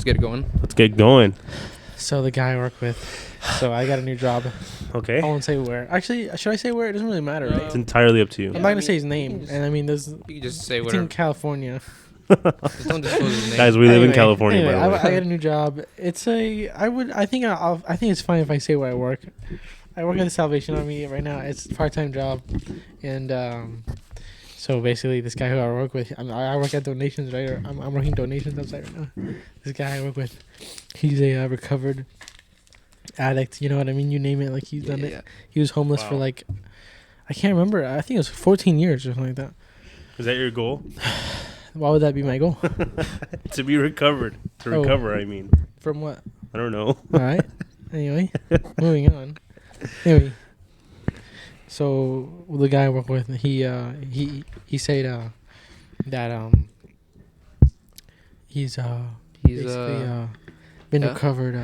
just get it going. Let's get going. So the guy I work with. So I got a new job. Okay. I won't say where. Actually, should I say where? It doesn't really matter, right? It's entirely up to you. I'm not gonna say his name. And I mean, there's. You can just say It's whatever. in California. Just don't disclose his name. Guys, we live in Anyway, California, anyway, by the way. I got a new job. It's a. I think it's fine if I say where I work. I work at the Salvation Army right now. It's a part-time job, and so basically, this guy who I work with, I work at donations, right? Or I'm working donations outside right now. This guy I work with, he's a recovered addict. You know what I mean? You name it, like he's done it. Yeah. He was homeless for like, I can't remember. I think it was 14 years or something like that. Is that your goal? Why would that be my goal? To be recovered. To recover, I mean. From what? I don't know. All right. Anyway, moving on. Anyway, so the guy I work with, he said that he's basically been recovered.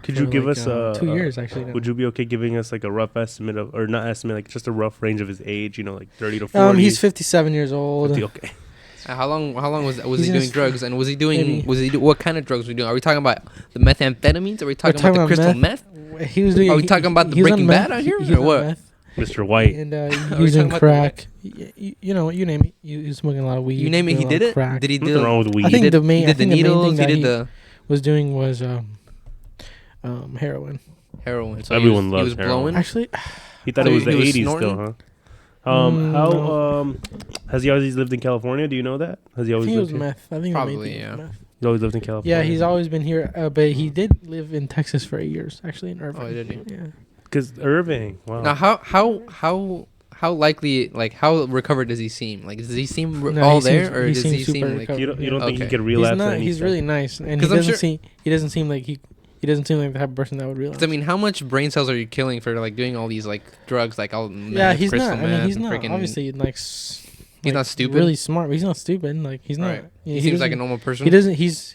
Could you give us 2 years actually? Now. Would you be okay giving us like a rough estimate of, or not estimate, like just a rough range of his age? You know, like 30 to 40. He's 57 years old. 50, okay. How long was He's he in doing his- drugs? And maybe. what kind of drugs was he doing? Are we talking about the methamphetamines? Are we talking about the crystal meth? He was doing. Are we talking about the he was on Breaking meth. Bad out here, He was or on what? meth, Mr. White. and Are he we was talking doing about crack. You know, you name it. He was smoking a lot of weed. You name it, doing he a lot did of it? crack. Did he do Nothing wrong with I weed. think did, the main. he I did the think the main needles, thing he that did he the was doing was heroin. heroin. So Everyone he loves was heroin. blowing. Actually, He thought So it was the he was 80s snorting? still, huh? no. Has he always lived in California? Do you know that? Has he I always think it was lived here? meth. I think Probably, the main thing yeah. was meth. He's always lived in California. Yeah, he's always been here, but he did live in Texas for 8 years, actually in Irvine. Oh, did he? Yeah. Because Irving. Wow. Now, how likely, like, how recovered does he seem? Like, does he seem No, all he there, seems- or he does seems he super seem like? recovered. You don't think he Okay. could relapse? He's not. at any He's time? really nice, and he 'Cause I'm doesn't sure- seem. He doesn't seem like he. He doesn't seem like the type of person that would relapse. 'Cause, I mean, how much brain cells are you killing for like doing all these like drugs, like all Yeah, meth, he's crystal not. I mean, meth, he's and not. freaking- Obviously, like He's not stupid? Really smart. But he's not stupid. Like he's not. Right. Yeah, He seems like a doesn't- normal person. He doesn't. He's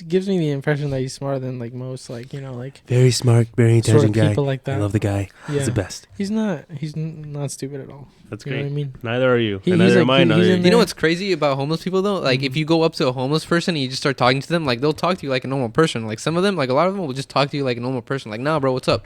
gives me the impression that he's smarter than like most. Like like Very smart, very sort of intelligent guy. people like that. I love the guy. Yeah. He's the best. He's not. He's not stupid at all. That's You know great. what I mean? Neither are you. He- and he's neither am like- I. Neither he's are in you. You know there. what's crazy about homeless people though? Like if you go up to a homeless person and you just start talking to them, like they'll talk to you like a normal person. Like some of them, like a lot of them will just talk to you like a normal person. Like, nah, bro, what's up?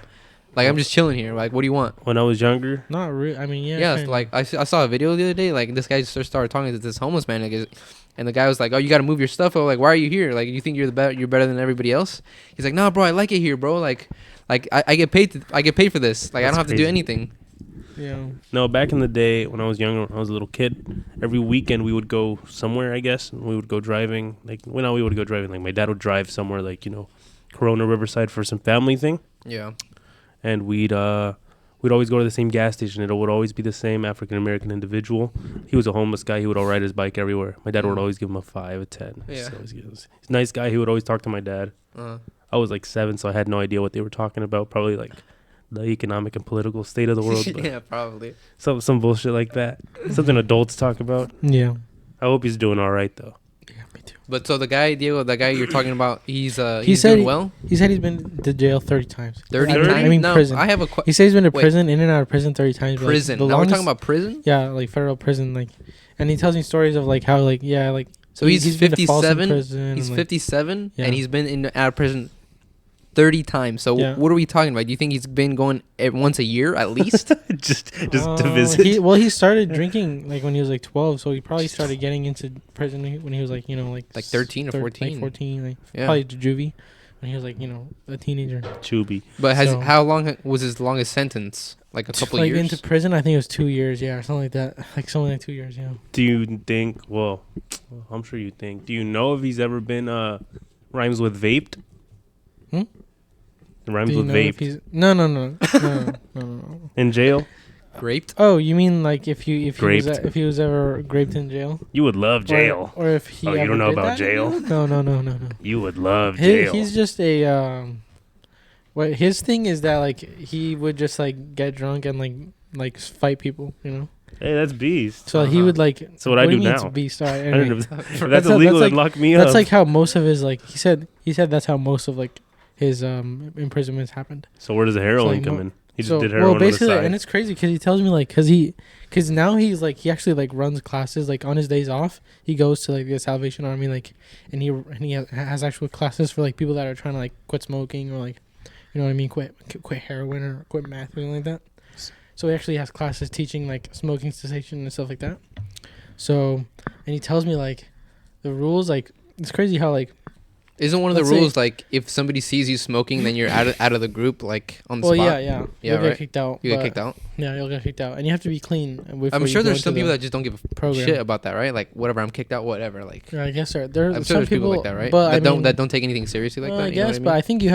Like I'm just chilling here. Like, what do you want? When I was younger, Not really. I mean, yeah. Yeah, it's kinda. like I saw a video the other day. Like this guy just started talking to this homeless man, like, and the guy was like, "Oh, you got to move your stuff." Oh, like, why are you here? Like, you think you're better than everybody else? He's like, "No, bro, I like it here, bro. Like I get paid. I get paid for this. Like I That's don't have to do crazy. anything." Yeah. no, back in the day when I was younger, when I was a little kid, every weekend we would go somewhere, I guess. And we would go driving. Like, we would go driving. Like, my dad would drive somewhere, like, Corona, Riverside for some family thing. Yeah. And we'd always go to the same gas station. It would always be the same African-American individual. He was a homeless guy. He would all ride his bike everywhere. My dad would always give him a 5, a 10. Yeah. So he's a nice guy. He would always talk to my dad. I was like 7, so I had no idea what they were talking about. Probably like the economic and political state of the world. But Yeah, probably. some bullshit like that. Something adults talk about. Yeah. I hope he's doing all right, though. Yeah, me too. But so the guy, Diego, the guy you're talking about, he's He he's said doing he- well. He said he's been to jail 30 times. 30 I mean- times. I mean no, prison. I have a He said he's been to Wait. prison, in and out of prison 30 times. but, like, prison. the Now we're talking longest- about prison. Yeah, like federal prison, like, and he tells me stories of like how like So he- he's been to Folsom 57. prison He's and, like, 57, Yeah. and he's been out of prison 30 times. So Yeah. what are we talking about? Do you think he's been going once a year at least? just to visit. He started drinking like when he was like 12, so he probably started getting into prison when he was like Like 13 or 14. like 14, like Yeah. probably juvie when he was like a teenager. Chubby. But So- how long was his longest sentence? Like a couple like years? into prison, I think it was 2 years, yeah, or something like that, like something like 2 years, yeah. Do you think, well, I'm sure you think, do you know if he's ever been rhymes with vaped? Hmm? Rhymes Do you with know if vape he's no. in jail. Raped? Oh, you mean like if Graped. he was ever graped in jail? You would love jail. Or if he Oh, you ever don't know did about that? jail? No. You would love jail. He's just a what his thing is that like he would just like get drunk and like fight people, Hey, that's beast. So he would like. So what I do do you mean now? it's beast? All right, I don't anyway. know. If that's illegal, like, then lock me up. That's like how most of his like he said that's how most of like his imprisonments happened. So where does the heroin like come in? He just did heroin on the basically, side. and it's crazy because he tells me like, cause now he's like, he actually like runs classes like on his days off. He goes to like the Salvation Army like, and he has actual classes for like people that are trying to like quit smoking or like, you know what I mean, quit heroin or quit meth or anything like that. So he actually has classes teaching like smoking cessation and stuff like that. So, and he tells me like, the rules like it's crazy how like. Isn't one of the Let's say- rules like if somebody sees you smoking, then you're out of the group, like on the Well, spot? yeah. Yeah, You'll right. get kicked out. You get kicked out. Yeah, you'll get kicked out, and you have to be clean. I'm sure there's some people that just don't give a program. shit about that, right? Like whatever, I'm kicked out, whatever. Like Yeah, I guess there. I'm Some sure there's people like that, right? But that don't take anything seriously like that. I You know what guess, I mean? but I think you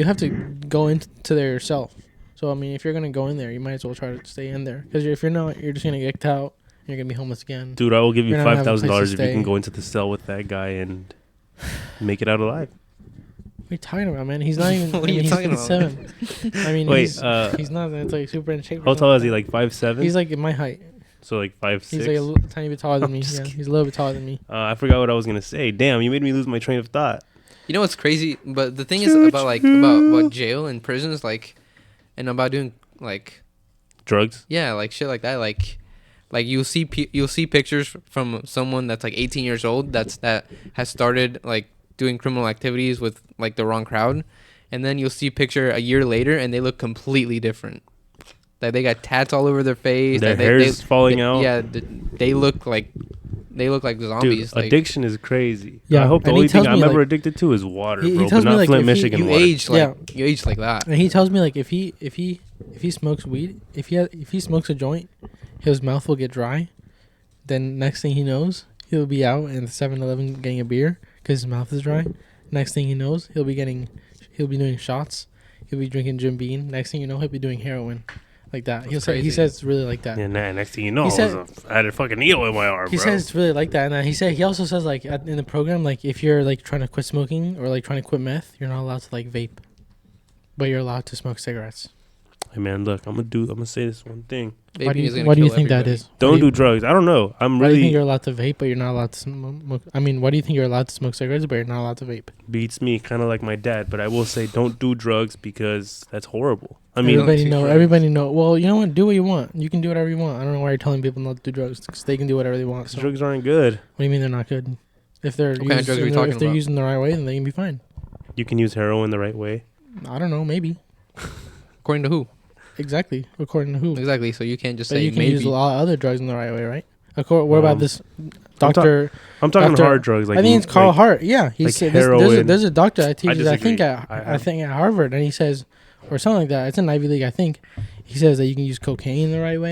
have to go into there yourself. So I mean, if you're gonna go in there, you might as well try to stay in there. Because if you're not, you're just gonna get kicked out. You're gonna be homeless again. Dude, I will give you You're not gonna have a $5,000 place to if you can stay. go into the cell with that guy and make it out alive. What are you talking about, man? He's not even. What are you he's talking about? 57. I mean, Wait, he's not. It's like super in shape. or How tall is something. he? Like 5'7"? He's like in my height. So like 5'6". He's like a tiny bit taller than me. just Yeah, kidding. he's a little bit taller than me. I forgot what I was gonna say. Damn, you made me lose my train of thought. You know what's crazy? But the thing is about jail and prisons, like, and about doing like, Drugs. yeah, like shit like that, like you'll see pictures from someone that's like 18 years old that has started like doing criminal activities with like the wrong crowd, and then you'll see a picture a year later and they look completely different. Like they got tats all over their face. Their like, hair's falling out. Yeah, they look like zombies. Dude, like, addiction is crazy. Yeah, I hope the and he only thing tells I'm me, ever like- addicted to is water, He bro. tells But me, not like, Flint, if he- Michigan you water. age like that. And he tells me like if he smokes weed, if he smokes a joint, his mouth will get dry. Then next thing he knows, he'll be out in the 7-Eleven getting a beer because his mouth is dry. Next thing he knows, he'll be doing shots. He'll be drinking Jim Beam. Next thing you know, he'll be doing heroin, like that. He crazy. says it's really like that. Yeah, nah, next thing you know, He said- I had a fucking needle in my arm, He bro. says it's really like that, and he also says like in the program, like if you're like trying to quit smoking or like trying to quit meth, you're not allowed to like vape, but you're allowed to smoke cigarettes. Hey man, look, I'm gonna say this one thing. Why do Vaping is you, gonna what do you kill think that everybody. is? Don't do drugs. I don't know. I'm Why do you think really you're allowed to vape, but you're not allowed to smoke? I mean, why do you think you're allowed to smoke cigarettes, but you're not allowed to vape? beats me, kind of like my dad. But I will say, don't do drugs because that's horrible. I mean, Everybody know. Well, you know what? Do what you want. You can do whatever you want. I don't know why you're telling people not to do drugs because they can do whatever they want. So. drugs aren't good. What do you mean they're not good? If they're What kind of drugs are we talking if they're about? using the right way, then they can be fine. You can use heroin the right way. I don't know. Maybe According to who? exactly according to who. Exactly. So you can't just But say you can maybe. use a lot of other drugs in the right way, right? What about this ta- doctor? I'm talking Doctor- hard drugs. Like I think it's Carl Hart. Yeah, he like said heroin. there's a doctor that teaches. I think disagree. I think at Harvard, and he says, or something like that. It's an Ivy League, I think. He says that you can use cocaine the right way.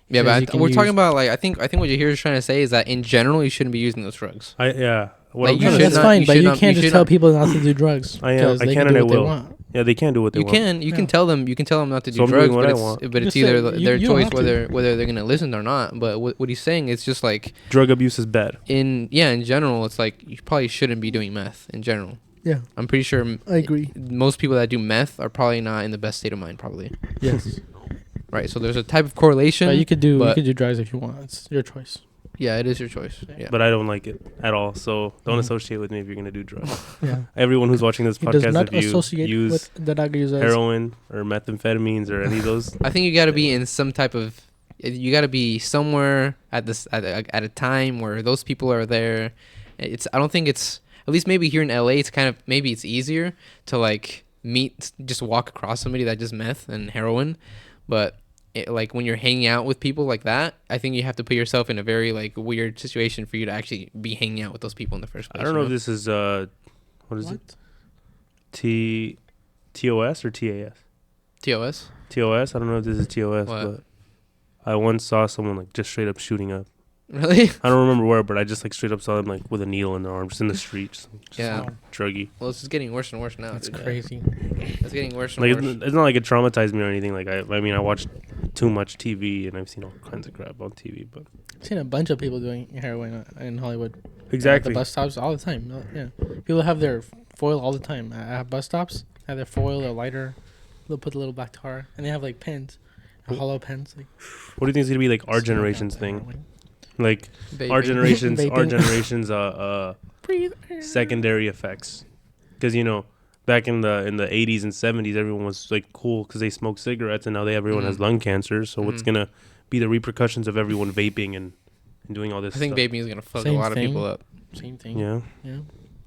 He Yeah, says but you can we're use- talking about like I think what Jahir is trying to say is that in general you shouldn't be using those drugs. Yeah. What Like, I'm you trying should to That's say- not- fine, you but should you not- can't you just should tell not- people not to do drugs. I because can they and do I what they will. want. Yeah, they can do what they You want. can Yeah. tell them not to So do I'm doing drugs, what but I it's, want. but it's Just either say- their you don't choice have to. whether they're gonna listen or not. But what he's saying is just like Drug abuse is bad. in general, it's like you probably shouldn't be doing meth in general. Yeah, I'm pretty sure I agree. most people that do meth are probably not in the best state of mind, probably. Yes, Right. So there's a type of correlation. but you could do but- drugs if you want. It's your choice. Yeah, it is your choice. Yeah. But I don't like it at all. So don't Mhm. associate with me if you're gonna do drugs. Yeah, Everyone who's watching this he does podcast, not if you associate use with the drug users. heroin or methamphetamines or any of those, I think you got to be in some type of. You got to be somewhere at a time where those people are there. I don't think it's at least maybe here in LA. It's kind of maybe it's easier to like just walk across somebody that does meth and heroin, but like when you're hanging out with people like that, I think you have to put yourself in a very like weird situation for you to actually be hanging out with those people in the first place. I don't know if this is what is it? TOS or TAS? TOS. TOS. I don't know if this is TOS, What? but I once saw someone like just straight up shooting up. Really? I don't remember where, but I just like straight up saw them like with a needle in their arm, just in the street, just Yeah. Wow. druggy. Well, it's just getting worse and worse now. That's dude. crazy. It's getting worse and Like worse. it's not like it traumatized me or anything. Like I mean, I watched too much TV and I've seen all kinds of crap on TV, but I've seen a bunch of people doing heroin in Hollywood. exactly. At the bus stops all the time. Yeah, people have their foil all the time at bus stops. Have their foil, their lighter. They'll put the little black tar, and they have like pens, hollow pens. Like, What do you think is gonna be like our smoke out generation's the thing? heroin. Like Vaping. our generation's Vaping. secondary effects, because you know back in the 80s and 70s, everyone was like cool because they smoked cigarettes, and now everyone has lung cancer. So what's gonna be the repercussions of everyone vaping and doing all this? I think stuff? vaping is gonna fuck Same a lot thing. of people up. Same thing. Yeah. Yeah.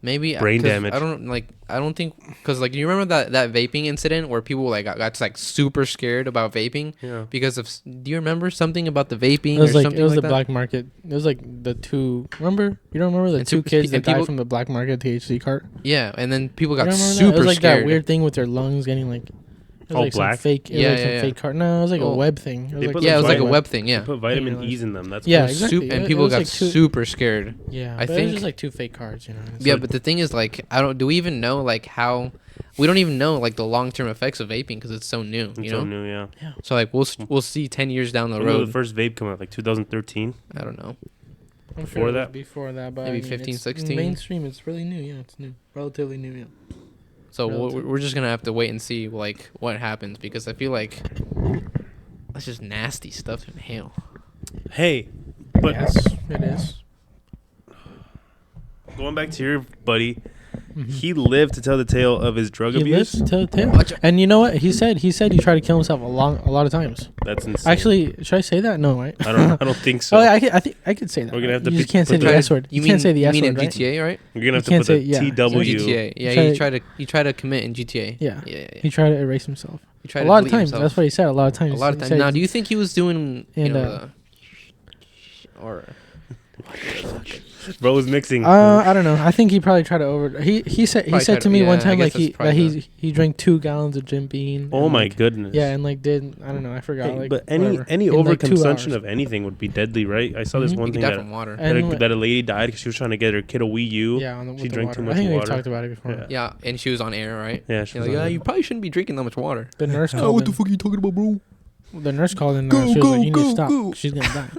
Maybe Brain 'cause damage. I don't think because like you remember that vaping incident where people like got like super scared about vaping Yeah. because of. Do you remember something about the vaping It was or like something it was like the that? black market. It was like the two. Remember? You don't remember the And two so- kids that and people- died from the black market THC cart? Yeah, and then people You got don't remember that? super It was like scared. that weird thing with their lungs getting like. It was All like some black? fake. It was Yeah, like some yeah, fake cart. No, it was like a Well, web thing. It they was put like Yeah, it was like a vitamin- web thing. Yeah, They put vitamin Yeah, E's in them. That's Yeah, what- exactly. and It people was got like two- super scared. Yeah, I but it think- was just like two fake cards, you know. It's Yeah, like- but the thing is, like, do we even know like how? We don't even know like the long term effects of vaping because it's so new. It's You so know. new, yeah. So like we'll see 10 years down the When did road. the first vape come out? Like 2013. I don't know. I'm before sure it was that? before that, but Maybe I mean, 15, it's 16. mainstream. It's really new. Yeah, it's new, relatively new. Yeah. So Relative. we're just gonna have to wait and see like what happens because I feel like that's just nasty stuff to inhale. Hey, but yes, it is. going back to your buddy, Mhm. he lived to tell the tale of his drug He abuse. lives to the tale. Watch- And you know what he said? He said he tried to kill himself a lot of times. That's insane. Actually, should I say that? No, right? I don't think so. Oh, yeah, I think I could say that. We're gonna have to You just put- can't say put the the- S word. You can't say the you S mean word, in right? GTA, right? You're gonna have You to put can't the say- yeah. TW. GTA. Yeah, he tried to commit in GTA. Yeah. Yeah. He tried to erase himself. He tried A to lot of delete times. himself. That's what he said. A lot of times. A lot of He times. said- Now, do you think he was doing And, or Bro was mixing. I don't know. I think he probably tried to he said Probably said tried to me to- one yeah, I time guess like that's he drank 2 gallons of Jim Beam. Oh and, my like, goodness. Yeah, and like did I don't know. I forgot. Hey, like, but any whatever, any in, like, 2 overconsumption hours. of anything would be deadly, right? I saw this Mhm. one you thing could die that, from water? And that a lady died because she was trying to get her kid a Wii U. yeah, on the, she with the drank water. too much I think water. we've talked about it before. Yeah. Yeah, and she was on air, right? Yeah, she You're was like, on you probably shouldn't be drinking that much water. The nurse called. fuck are you talking about, bro? The nurse called in. Go, She was go, like, "You need go, to stop. go." She's gonna die."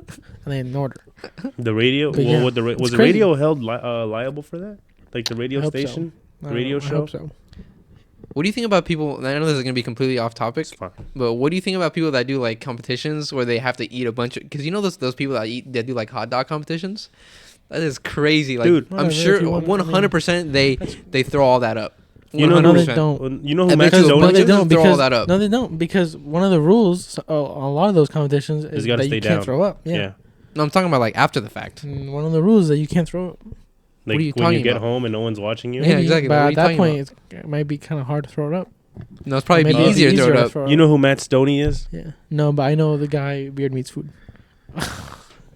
And they ignored her. the radio. But Well, yeah, was it's the crazy. radio held liable for that? Like the radio I hope so. station, I the radio don't know, I hope show. so. What do you think about people? I know this is gonna be completely off topic, It's fine. but what do you think about people that do like competitions where they have to eat a bunch of? Because you know those people that do like hot dog competitions. That is crazy. Like, Dude. I'm Whatever, sure if you want, I mean- 100% they throw all that up. You know, No, they 100%. don't. You know who And Matt because- No, Don't they just don't throw all because that up. no, they don't because one of the rules a lot of those competitions is You gotta that stay you can't down. throw up. Yeah. Yeah. No, I'm talking about like after the fact. And one of the rules is that you can't throw up. Like are you when talking you get about? home and no one's watching you. Yeah, Maybe, exactly. But What are at you that talking point, it might be kind of hard to throw it up. No, it's probably Maybe be it'd easier to throw it up. throw You know who Matt Stoney is? Yeah. No, but I know the guy Beard Meats Food.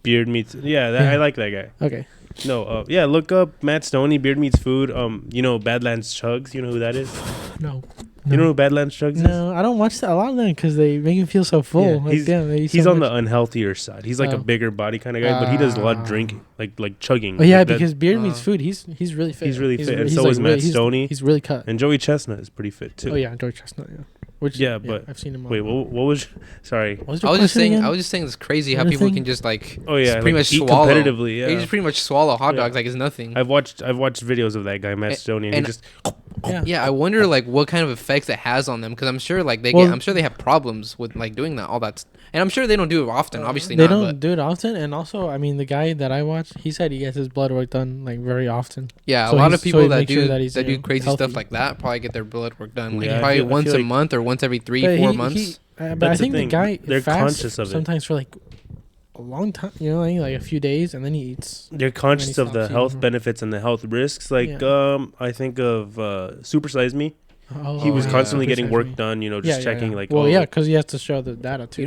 Beard Meats. Yeah, Yeah. I like that guy. Okay. No, yeah, look up Matt Stoney, Beard Meats Food. You know Badlands Chugs. You know who that is? No. You know who Badlands Chugs is? No, I don't watch a lot of them because they make me feel so full. Yeah, Like, he's- damn, they eat He's so on much. the unhealthier side. He's like a Oh. bigger body kind of guy, but he does a lot of Ah. drinking, like chugging. Oh yeah, Like that- because Beard Meats Uh, Food, he's really fit. He's really fit, and he's so is Matt really- Stoney. He's really cut. and Joey Chestnut is pretty fit too. Oh yeah, George Chestnut. Yeah. Which Yeah, but- I've seen him. Wait, what was? Sorry. What was I your was just question saying. again? I was just saying it's crazy how Another people thing? can just like Oh yeah, pretty much eat swallow. competitively. They Yeah, just pretty much swallow hot Yeah. dogs like it's nothing. I've watched videos of that guy Matt A- Stoney, and, and- he just Yeah. Yeah, I wonder like what kind of effects it has on them because I'm sure like Well- I'm sure they have problems with like doing that all that, and I'm sure they don't do it often. Obviously they not. don't But do it often, and also, I mean, the guy that I watch, he said he gets his blood work done like very often. yeah, So a lot he's- of so people he that makes do sure that he's, that you do know, crazy healthy. stuff like that probably get their blood work done like Yeah, I probably feel once a like- month or once every 3 But 4 he- months. but I That's the think the thing. guy They're fasts conscious of it. sometimes for like a long time. You know, like a few days, and then he eats. they're conscious of the stops health eating. benefits and the health risks. Like Yeah. I think of Super Size Me. Oh, He was yeah. constantly Super getting size work me. done. You know, just checking like. Well, oh, yeah, because he has to show the data too. You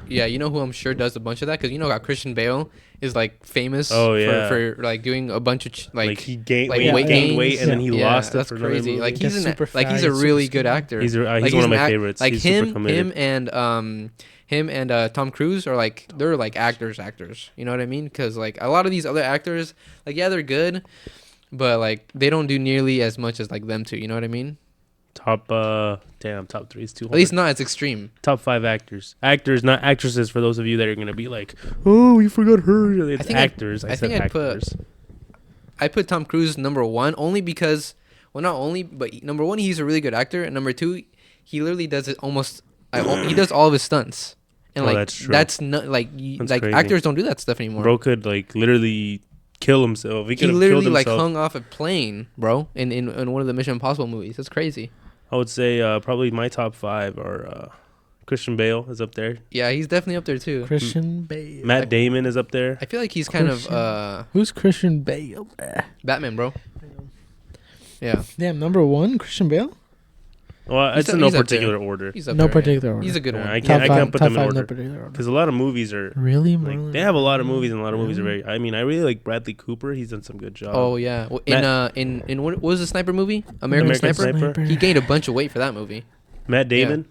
know, you know who I'm sure does a bunch of that because you know how Christian Bale is like famous Oh, yeah. for like doing a bunch of like he gained like weight, gains. weight, and then he Yeah, lost it that's for another crazy. movie. Like Gets he's an super like fat, he's a gets really super good skinny. actor. He's Like, one of an my act- favorites. Like He's super him committed. and Tom Cruise are like they're like actors. You know what I mean? Because like a lot of these other actors, like yeah, they're good, but like they don't do nearly as much as like them two. You know what I mean? Top 3 is too hard. At least not as extreme. Top 5 actors, not actresses. For those of you that are gonna be like, oh, you forgot her. It's think actors. I I said think I'd put- actors. I put Tom Cruise number 1 only because, well, not only, but number 1 he's a really good actor, and number 2 he literally does it almost. He does all of his stunts, and Oh, like that's true. that's not like That's like crazy. actors don't do that stuff anymore. Bro could like literally kill himself. He He could have literally killed like himself. hung off a plane, bro, in one of the Mission Impossible movies. That's crazy. I would say probably my top 5 are Christian Bale is up there. Yeah, he's definitely up there too. Christian Bale. Matt Damon is up there. I feel like he's kind Christian- of Who's Christian Bale? Batman, bro. Yeah, Damn, number 1, Christian Bale. Well, He's it's up- in no he's up there. particular order. he's up No there. particular order. He's a good Yeah, one. I can't put top them in 5, no order particular order. because a lot of movies are Really, like they have a lot of movies and a lot of movies are very. I mean, I really like Bradley Cooper. He's done some good job. Oh yeah, in what was the sniper movie? American Sniper. He gained a bunch of weight for that movie. Matt Damon.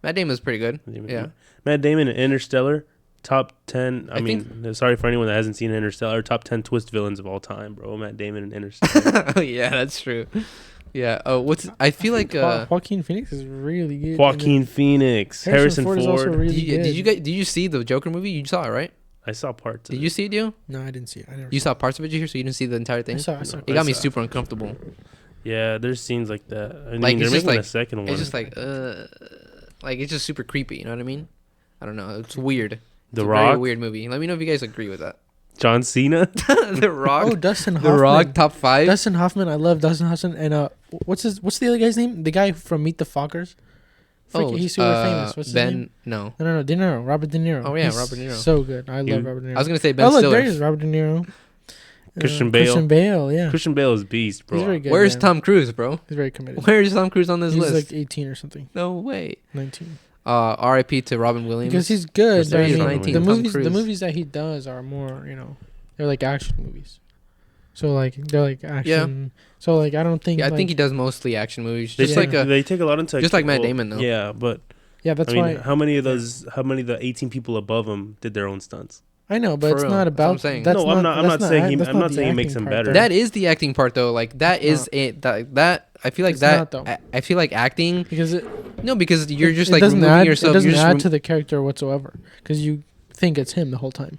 Matt Damon was pretty good. Yeah. Matt Damon in Interstellar, top 10. I I mean, sorry for anyone that hasn't seen Interstellar. Top 10 twist villains of all time, bro. Matt Damon in Interstellar. Yeah, that's true. Yeah. Oh, I feel like Joaquin Phoenix is really good. Joaquin Phoenix, Harrison Ford. is also really good. did you see the Joker movie? You saw it, right? I saw parts. Did you see it, Dio? No, I didn't see it. I never You saw saw parts of it, Jahir, so you didn't see the entire thing. I saw It got me saw. super uncomfortable. Yeah, there's scenes like that. I mean, Like, they're it's just making a like- second one. It's just like it's just super creepy. You know what I mean? I don't know. It's weird. The It's a Rock, very weird movie. Let me know if you guys agree with that. John Cena. The Rock. Oh, Dustin The Hoffman. Rock top 5. Dustin Hoffman. I love Dustin Hoffman. And what's the other guy's name? The guy from Meet the Fockers. He's super famous. What's his name? No. No, De Niro. Robert De Niro. Oh, yeah, He's Robert De Niro. So good. I You- love Robert De Niro. I was gonna say Ben Oh, look, Stiller. there he is. Robert De Niro. Christian Bale. Christian Bale. Yeah. Christian Bale is beast, bro. He's very good. Where's man. Tom Cruise, bro? He's very committed. Where's Tom Cruise on this He's list? like 18 or something. No way. 19. R.I.P. to Robin Williams. Because he's good. Because but I he's mean, 19, the Tom movies, Cruise. that he does are more, they're like action movies. So like they're like action. So like I don't think. Yeah, I like, think he does mostly action movies. They Just take, like they take a lot into just like Matt well, Damon, though. Yeah, but Yeah, that's I mean, why how many of the 18 people above him did their own stunts? I know, but For it's real. not That's what about. I'm saying. That's No, I'm not saying he- that's I'm not the saying he makes acting him part, better. though. That is the acting part, though. Like that It's is not. it. That I feel like It's that. not, though. I feel like acting. Because No, because you're just it like doesn't removing add, yourself. It doesn't you're just add to the character whatsoever. Because you think it's him the whole time.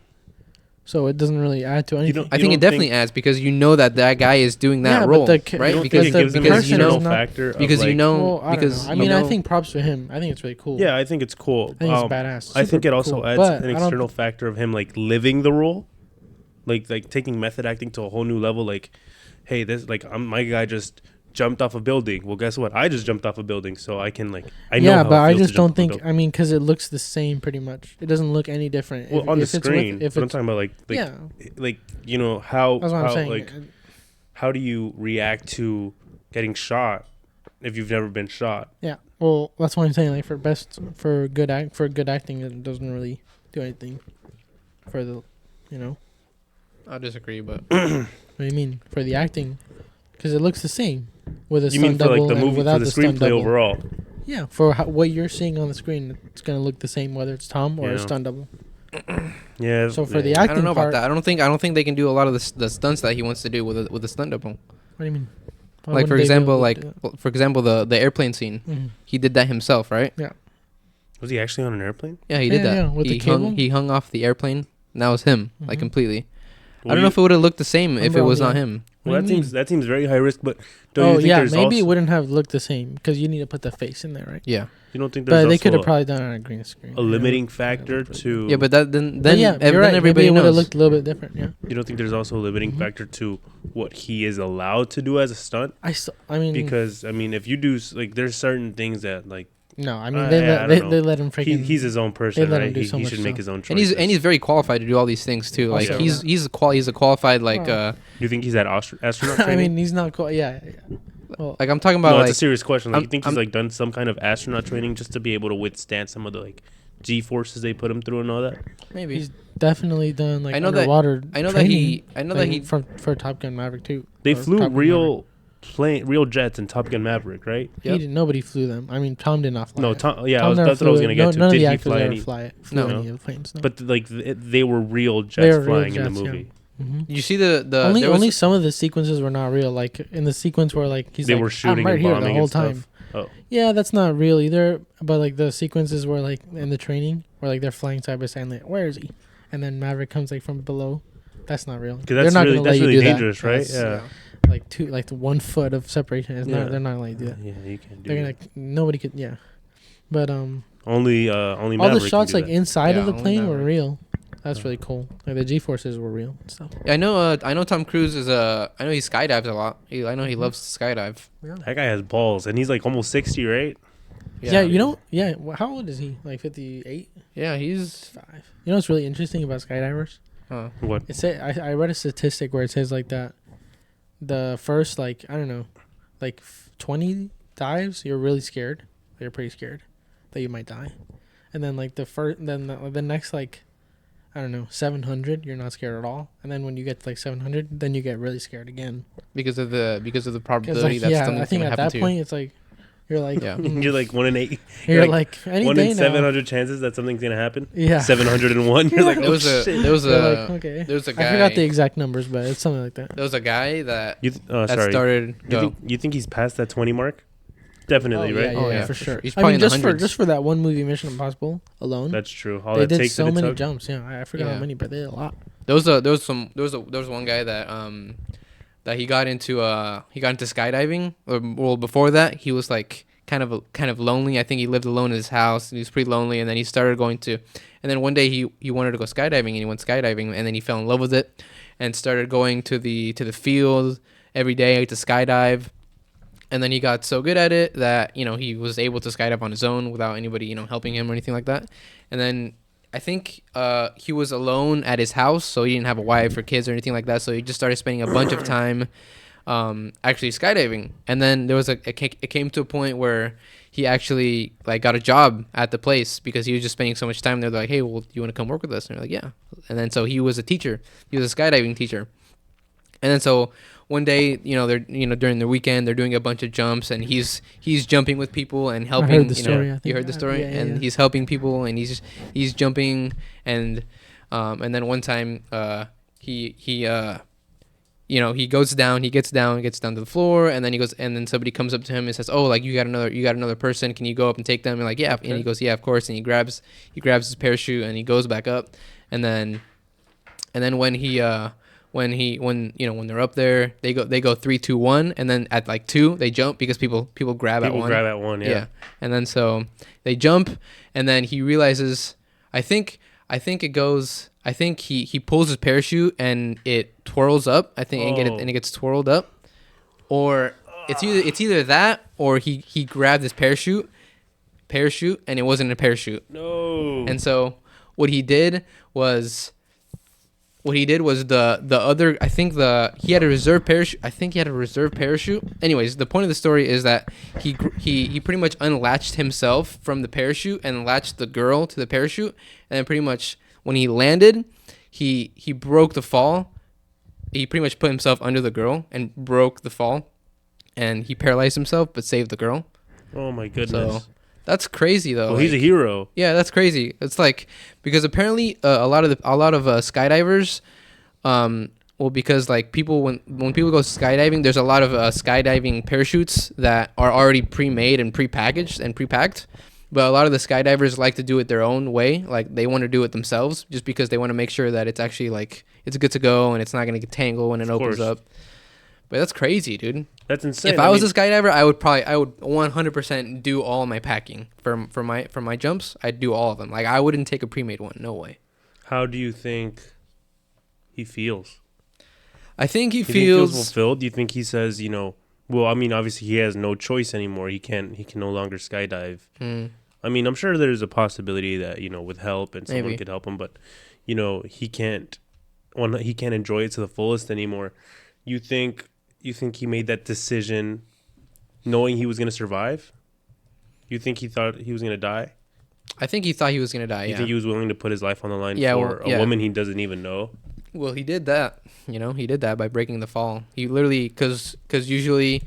So it doesn't really add to anything. I think it definitely adds because you know that guy is doing that Yeah, but role, the right? ca- You don't Because think it gives him an because you external know factor of, because you like- know Well, I don't because know. I you mean, know, I think props for him. I think it's really cool. Yeah, I think it's cool. I think it's badass. I think Super it also cool. adds But an I don't- external factor of him like living the role, like taking method acting to a whole new level. Like, hey, this my guy just jumped off a building. Well, guess what? I just jumped off a building, so I can I know. Yeah, how but it I feels to just jump don't off a think. building. I mean, because it looks the same pretty much. It doesn't look any different. Well, on the it's with- screen. if But I'm it's talking about yeah, how that's what I'm saying. like how do you react to getting shot if you've never been shot? Yeah, well, that's what I'm saying. Like for good acting, it doesn't really do anything for the, I'll disagree, but What do you mean for the acting? Because it looks the same with a You stunt mean for double the and movie, without for the stunt screenplay double. overall? Yeah, for what you're seeing on the screen, it's gonna look the same whether it's Tom or a Yeah. stunt double. Yeah. So for the yeah. I acting don't know part, about that. I don't think they can do a lot of the stunts that he wants to do with a stunt double. What do you mean? Why Like for wouldn't they be example, able to like do that? well, for example, the airplane scene. Mhm. He did that himself, right? Was he actually on an airplane? Yeah, he did Yeah, that. yeah, with the cable. He hung off the airplane. And that was him, like Mhm. completely. I don't know if it would have looked the same if it was not him. Well, What that do you seems very high risk. But don't you Oh think yeah, there's maybe it also, wouldn't have looked the same because you need to put the face in there, right? Yeah. you don't think there's But they also could have probably done it on a green screen. a limiting factor to? Yeah, but that then But yeah, then you're right. everybody Maybe it would have knows. looked a little bit different. Yeah, You don't think there's also a limiting Mhm. factor to what he is allowed to do as a stunt? I mean, Because I mean, if you do there's certain things that no, I mean I they don't let, know. they let him freaking. he's his own person, let him right? do so He much should make stuff. his own choices. And he's very qualified to do all these things too. Like Also, he's a qualified like Wow. You think he's at astronaut I training? mean, he's not cool. Yeah. Well, like I'm talking about No, like it's a serious question. Like, I'm- you think he's done some kind of astronaut training just to be able to withstand some of the G forces they put him through and all that? maybe. he's definitely done like I know that- underwater. I know that he training for Top Gun Maverick too. They or flew Top Gun real jets in Top Gun Maverick, right? Maverick. Yep. He didn't. Nobody flew them. I mean, Tom did not fly. No, it. Tom. Yeah, Tom never that's what I was flew gonna it. get to. None of Did the he actors fly ever any? flew No. any of the planes. No. But they were real They jets were real flying in the jets, yeah. movie. Mhm. You see the only there was- only some of the sequences were not real. Like in the sequence where like he's They like, were shooting I'm right and here bombing the whole and stuff. time. Oh, Yeah, that's not real either. But like the sequences where like in the training where like they're flying side by side, like where is he? And then Maverick comes like from below. That's not real. because that's really dangerous, right? Yeah. Like the 1 foot of separation is Yeah. not. They're not like that. Yeah, you can't do They're gonna that. nobody could. Yeah, but Only all Maverick the shots can like do that. inside Yeah, of the only plane were Maverick. real. That's really cool. Like the G forces were real and stuff. Yeah, I know Tom Cruise is I know he skydives a lot. I know he loves to skydive. That guy has balls, and he's like almost 60, right? Yeah, you know. Yeah, how old is he? Like 58. Yeah, he's 5. You know what's really interesting about skydivers? What? It said I read a statistic where it says like that the first like I don't know, like 20 dives you're really scared. You're pretty scared that you might die, and then like the next like I don't know 700 you're not scared at all, and then when you get to like 700 then you get really scared again because of the because probability like, that yeah something's I think gonna at happen that to point it's like you're like Yeah. You're like 1 in 8. you're like, like any 1 day in now. 700 chances that something's gonna happen. Yeah. 701. You're like, There was a shit. there was You're a like, okay. there was a guy. I forgot the exact numbers, but it's something like that. There was a guy that Oh, that sorry. started. You think he's past that 20 mark? Definitely, Oh, right? yeah, Oh, yeah, yeah, for for sure. sure. He's I probably mean, in the hundreds. just for that one movie, Mission Impossible alone, That's true. All they that did takes so to the many tug. jumps. Yeah, I forgot Yeah. how many, but they did a lot. There was one guy that he got into skydiving. Well, before that, he was like kind of lonely. I think he lived alone in his house, and he was pretty lonely. And then he started and then one day he wanted to go skydiving, and he went skydiving, and then he fell in love with it, and started going to the field every day to skydive. And then he got so good at it that he was able to skydive on his own without anybody helping him or anything like that. And then I think he was alone at his house, so he didn't have a wife or kids or anything like that. So he just started spending a bunch of time actually skydiving. And then there was it came to a point where he actually like got a job at the place because he was just spending so much time there. They're like, hey, well, do you want to come work with us? And they're like, yeah. And then so he was a teacher. He was a skydiving teacher. And then so one day, they're during the weekend they're doing a bunch of jumps, and he's jumping with people and helping. I heard the story. I think. You heard the story, Yeah, and he's helping people, and he's jumping, and then one time he goes down, gets down to the floor, and then he goes, and then somebody comes up to him and says, oh, like you got another person, can you go up and take them? And like, yeah. Okay. And he goes, yeah, of course. And he grabs his parachute and he goes back up, and then when they're up there, they go 3, 2, 1, and then at like 2 they jump because people grab at 1. People grab at 1, yeah. And then so they jump, and then he realizes, I think he pulls his parachute and it twirls up. I think and it gets twirled up, or it's either that or he grabbed his parachute and it wasn't a parachute. No. And so what he did was the other, he had a reserve parachute. Anyways, the point of the story is that he pretty much unlatched himself from the parachute and latched the girl to the parachute, and then pretty much when he landed, he broke the fall. He pretty much put himself under the girl and broke the fall, and he paralyzed himself but saved the girl. Oh my goodness. So that's crazy though. Well, he's a hero. Yeah, that's crazy. It's like because apparently a lot of skydivers, because like people when people go skydiving, there's a lot of skydiving parachutes that are already pre-made and pre-packaged and pre-packed. But a lot of the skydivers like to do it their own way. Like they want to do it themselves just because they want to make sure that it's actually like it's good to go and it's not gonna get tangled when it opens up. But that's crazy, dude. That's insane. If I was a skydiver, I would 100% do all my packing for my jumps. I'd do all of them. Like I wouldn't take a pre-made one. No way. How do you think he feels? I think he Do you think he feels feels fulfilled? Do you think he says, well, I mean, obviously he has no choice anymore. He can no longer skydive. I mean, I'm sure there's a possibility that, with help and someone could help him, but he can't enjoy it to the fullest anymore. You think he made that decision knowing he was going to survive? You think he thought he was going to die? I think he thought he was going to die, You think he was willing to put his life on the line for a yeah. woman he doesn't even know? Well, he did that. He did that by breaking the fall. He literally because usually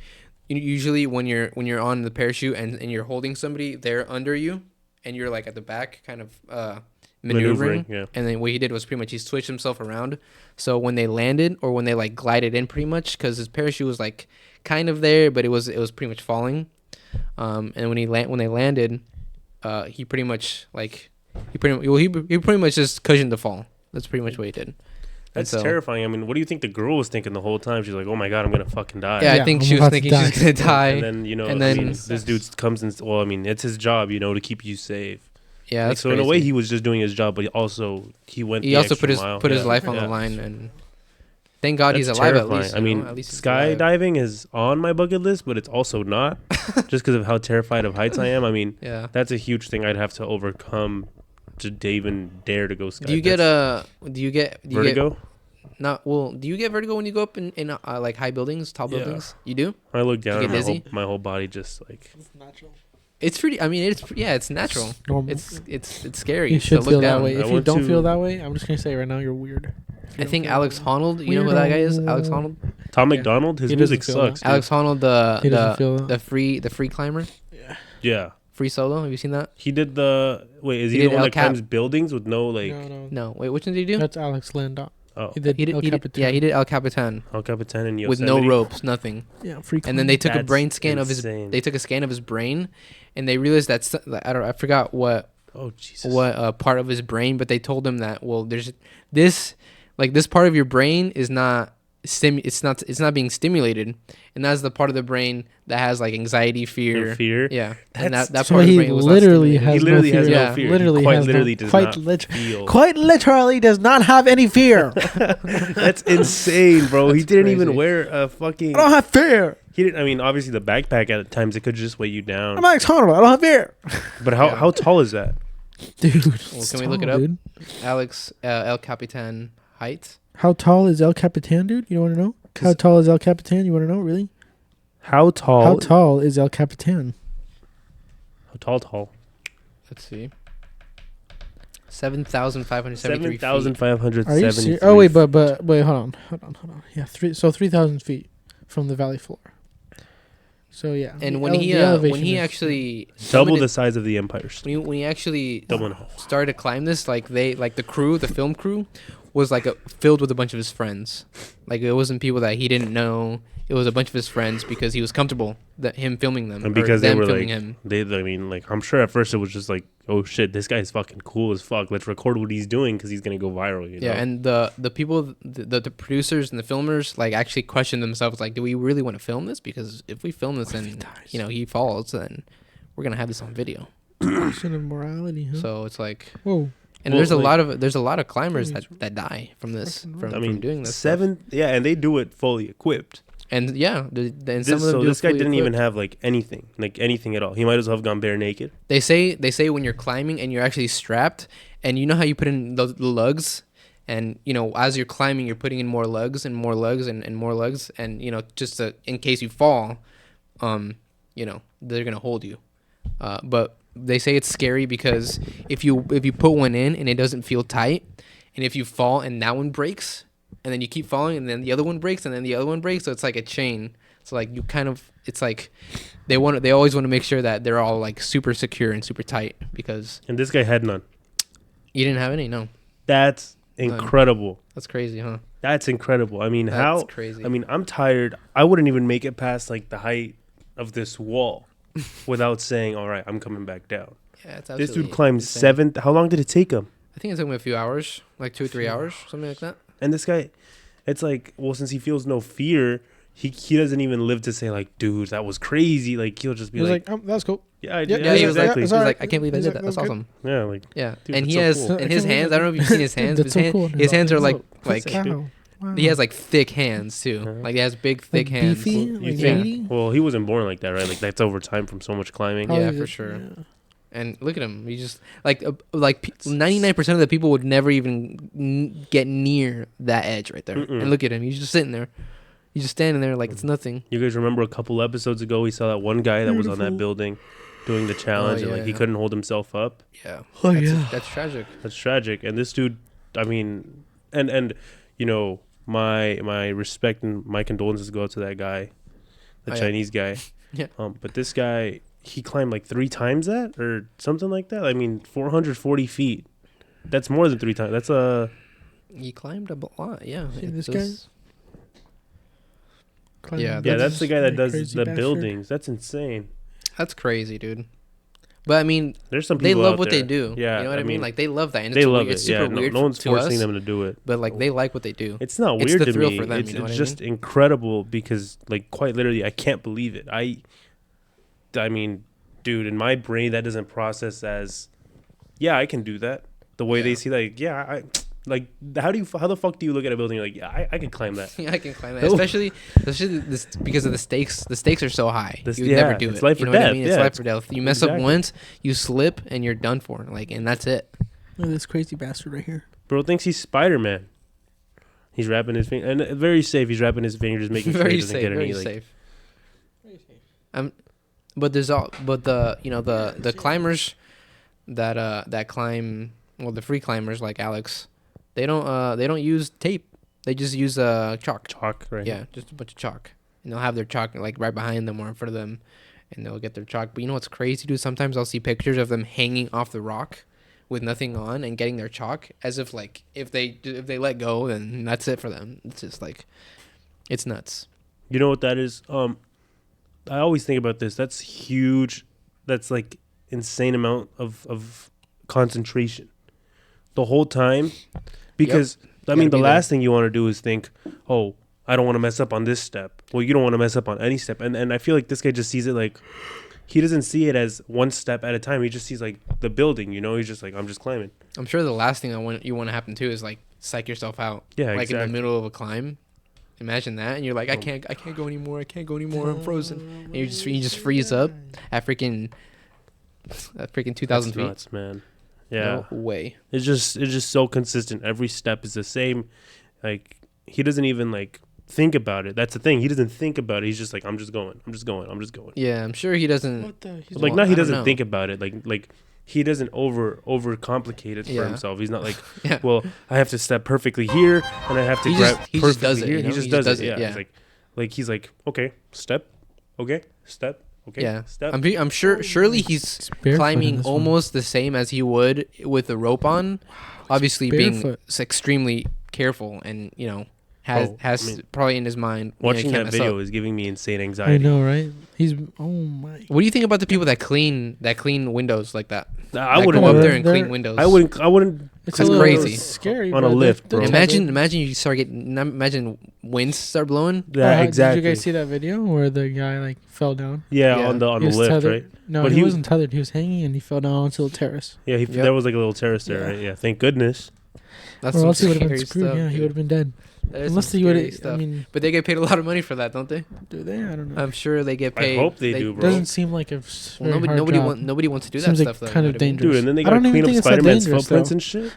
when you're on the parachute and you're holding somebody, they're under you and you're like at the back kind of maneuvering. Yeah. And then what he did was pretty much he switched himself around. So when they landed or when they like glided in pretty much because his parachute was like kind of there, but it was pretty much falling. And when they landed, he pretty much just cushioned the fall. That's pretty much what he did. That's terrifying. I mean, what do you think the girl was thinking the whole time? She's like, "Oh my god, I'm gonna fucking die." Yeah, I think she was thinking she was gonna die. And then this dude comes and it's his job, to keep you safe. Yeah, Like, that's so in a way, crazy. he was just doing his job, but he went. He the also extra mile. put his Yeah. life on Yeah. the line, and thank God he's That's alive terrifying. at least. I mean, at least he's alive. skydiving is on my bucket list, but it's also not, just because of how terrified of heights I am. I mean, Yeah. that's a huge thing I'd have to overcome to even dare to go skydiving. Do you get vertigo? Do you get vertigo when you go up in like high buildings, tall Yeah. buildings? You do? I look down, get and dizzy? my whole body just like. It's natural. It's pretty. I mean, it's natural. Normal. It's scary. You should to feel look that down. way. I If you went don't to- feel that way, I'm just gonna say right now you're weird. If you I don't think feel Alex that way. Honnold. You know who that guy is? Alex Weirdo. Honnold. Tom Yeah. McDonald, his He music doesn't feel sucks. dude. Alex Honnold, He doesn't feel the free climber, Yeah, free solo. Have you seen that? he did the. Wait, is He he, the did one El that Cap. climbs buildings with no like? No. No, wait, which one did he do? That's Alex Linda. Oh, He did. El Capitan. Yeah, he did El Capitan El Capitan in Yosemite with no ropes, nothing. Yeah, free. And then they took a That's brain scan of insane. his. They took a scan of his brain, and they realized that I forgot what Oh Jesus! part of his brain, but they told him that there's this part of your brain is not it's not being stimulated, and that's the part of the brain that has like anxiety, fear. And fear. Yeah, and that So part of the he brain was literally not has He literally no has fear. Yeah. no fear. Literally he quite has literally no, does quite not lit- feel. Quite literally does not have any fear. That's insane, bro. He That's didn't even crazy. wear a fucking. I don't have fear. He didn't. I mean, obviously the backpack at times it could just weigh you down. I'm Alex Honnold. I don't have fear. But how Yeah. how tall is that? Dude, Well, can we look it up? Dude. Alex El Capitan height. How tall is El Capitan, dude? You want to know? How tall is El Capitan? You want to know, really? How tall? How tall is El Capitan? How tall? Tall. Let's see. 7,573 feet. 7,573. Are you serious? Oh wait, but wait, hold on. Yeah, 3,000 feet from the valley floor. So yeah, And the when he elevation is- actually double summited- the size of the Empire State. when he actually Double and a half. started to climb this, like the film crew was like filled with a bunch of his friends. Like it wasn't people that he didn't know. It was a bunch of his friends because he was comfortable that him filming them And or because they them were filming like, him. I mean, like, I'm sure at first it was just like, oh shit, this guy's fucking cool as fuck. Let's record what he's doing because he's gonna go viral. You know? Yeah, and the people, the producers and the filmers, like actually questioned themselves, like, do we really want to film this? Because if we film this and he falls, then we're gonna have this on video. Question of morality, huh? So it's like, Whoa. and Well, there's a lot of climbers that die from this Fucking from doing this. stuff. Yeah, and they do it fully equipped. And yeah, and some of them So do this guy fully didn't even equipped. have like anything at all. He might as well have gone bare naked. They say when you're climbing and you're actually strapped, and you know how you put in the lugs, and as you're climbing, you're putting in more lugs and more lugs and more lugs, and just in case you fall, they're gonna hold you. But they say it's scary because if you put one in and it doesn't feel tight, and if you fall and that one breaks, and then you keep falling and then the other one breaks and then the other one breaks, so it's like a chain. So like it's like they always want to make sure that they're all like super secure and super tight because And this guy had none. you didn't have any. No, That's incredible. that's crazy, huh? That's incredible. I mean, That's how crazy. I mean, I'm tired. I wouldn't even make it past like the height of this wall without saying, "All right, I'm coming back down." Yeah, it's This dude absolutely climbed insane. 7. How long did it take him? I think it took me a few hours, like 2 or 3 hours, something like that. And this guy, it's like, well, since he feels no fear, he doesn't even live to say like, "Dude, that was crazy." Like he'll just be He was like, like, that's cool. "Yeah, Yeah, he was exactly." it's like, alright. I can't believe I He's did like, that. That's that's good. awesome. Yeah, like Yeah, Dude, and that's he so has cool. in his hands. I don't know if you've seen his hands. That's so cool. His hands are like Wow. Wow. he has like thick hands too. Uh-huh. Like he has big thick Like hands. beefy? You Like think- meaty? well, he wasn't born like that, right? Like that's over time from so much climbing. Yeah, Probably for just- sure. yeah. And look at him. He just like 99% of the people would never even get near that edge right there. Mm-mm. And look at him. He's just sitting there. He's just standing there like it's nothing. You guys remember a couple episodes ago we saw that one guy that was on that Beautiful. building doing the challenge and like he yeah. couldn't hold himself up. Yeah. Oh, that's, yeah. That's tragic. That's tragic. And this dude, I mean, and my respect and my condolences go out to that guy, the Oh, yeah. Chinese guy. Yeah. But this guy, he climbed like 3 times that or something like that. I mean, 440 feet. That's more than 3 times. That's a He climbed a lot. Yeah. See this was- Climbing Yeah, yeah. That's the guy that does crazy the bastard. buildings. That's insane. That's crazy, dude. But I mean, There's some they people love out what there. they do. Yeah, You know what I mean? Like they love that. And they it's love weird. It's it. Yeah, super no, weird no one's to forcing us, them to do it. but like they like what they do. It's not It's weird the to thrill me. for them, It's you know what I just incredible because, like, quite literally, I can't believe it. I mean, dude, in my brain, that doesn't process as yeah, I can do that. The way they Yeah. see, like, yeah, like, how the fuck do you look at a building? You're like, yeah, I can climb that. Yeah, I can climb that. Especially this because of the stakes. The stakes are so high. You would Yeah, never do it's it. life You or know what I death. mean? It's Yeah, life or death. You mess up exactly. once, you slip, and you're done for. Like, and that's it. Look at this crazy bastard right here. Bro thinks he's Spider-Man. He's wrapping his finger, and very safe. He's wrapping his fingers, making sure he Very doesn't safe. get Very any. Like, safe. But the climbers that climb, well, the free climbers like Alex, they don't use tape. They just use chalk. chalk, right? Yeah, just a bunch of chalk. And they'll have their chalk like right behind them or in front of them, and they'll get their chalk. But you know what's crazy, dude? Sometimes I'll see pictures of them hanging off the rock with nothing on and getting their chalk, as if like if they let go, then that's it for them. It's just like, it's nuts. You know what that is? I always think about this. That's huge. That's like insane amount of concentration the whole time. Because I mean, gotta the be last thing you want to do is think, oh, I don't want to mess up on this step. Well, you don't want to mess up on any step. And I feel like this guy just sees it like, he doesn't see it as one step at a time. He just sees like the building, you know. He's just like, I'm just climbing. I'm sure the last thing you want to happen too is like psych yourself out. Yeah, like exactly. in the middle of a climb. Imagine that, and you're like, I can't go anymore. I can't go anymore. I'm frozen. And you just freeze up at freaking 2,000 That's feet. nuts, man. Yeah, No way. it's just so consistent. Every step is the same. Like, he doesn't even like think about it. That's the thing. He doesn't think about it. He's just like, I'm just going. Yeah, I'm sure he doesn't. What the? He's Like, Well, now he I don't doesn't know. think about it. Like he doesn't over complicate it for Yeah. himself. He's not like, Yeah. well, I have to step perfectly here and I have to He grab just- he just perfectly does it, here. you know? He just does it. Yeah. yeah. He's like, okay, step, okay, step, okay, Yeah. step. I'm sure. Surely he's barefoot in climbing this one. almost the same as he would with the rope on. Obviously, being barefoot. extremely careful, and has Oh, I mean, probably in his mind. Watching can't that mess video up. is giving me insane I anxiety. know, right? He's oh my. What do you think about the people that clean windows like that? I That wouldn't go up do there that. and They're- clean windows. I wouldn't. It's That's a little crazy. scary On a but lift, they're- bro. they're Imagine you start getting. Imagine winds start blowing. Yeah, exactly. Did you guys see that video where the guy like fell down? Yeah, Yeah. on the He was lift, tethered. right? No, But he he- wasn't tethered. He was hanging and he fell down onto the terrace. Yeah, Yep. there was like a little terrace there, Yeah. right? Yeah, thank goodness. That's Or some else he would have scary been screwed. stuff. Yeah, he dude. would have been dead. That is Unless some he would scary have. stuff. I mean, But they get paid a lot of money for that, don't they? do they? I don't know. I'm sure they get paid. I hope they do, It bro. doesn't seem like a Well, very hard job. nobody wants to do that Seems like stuff though. kind you of know what I mean? dangerous. Dude, and then they I gotta don't even clean up think it's that Spider-Man's dangerous, footprints though. and shit.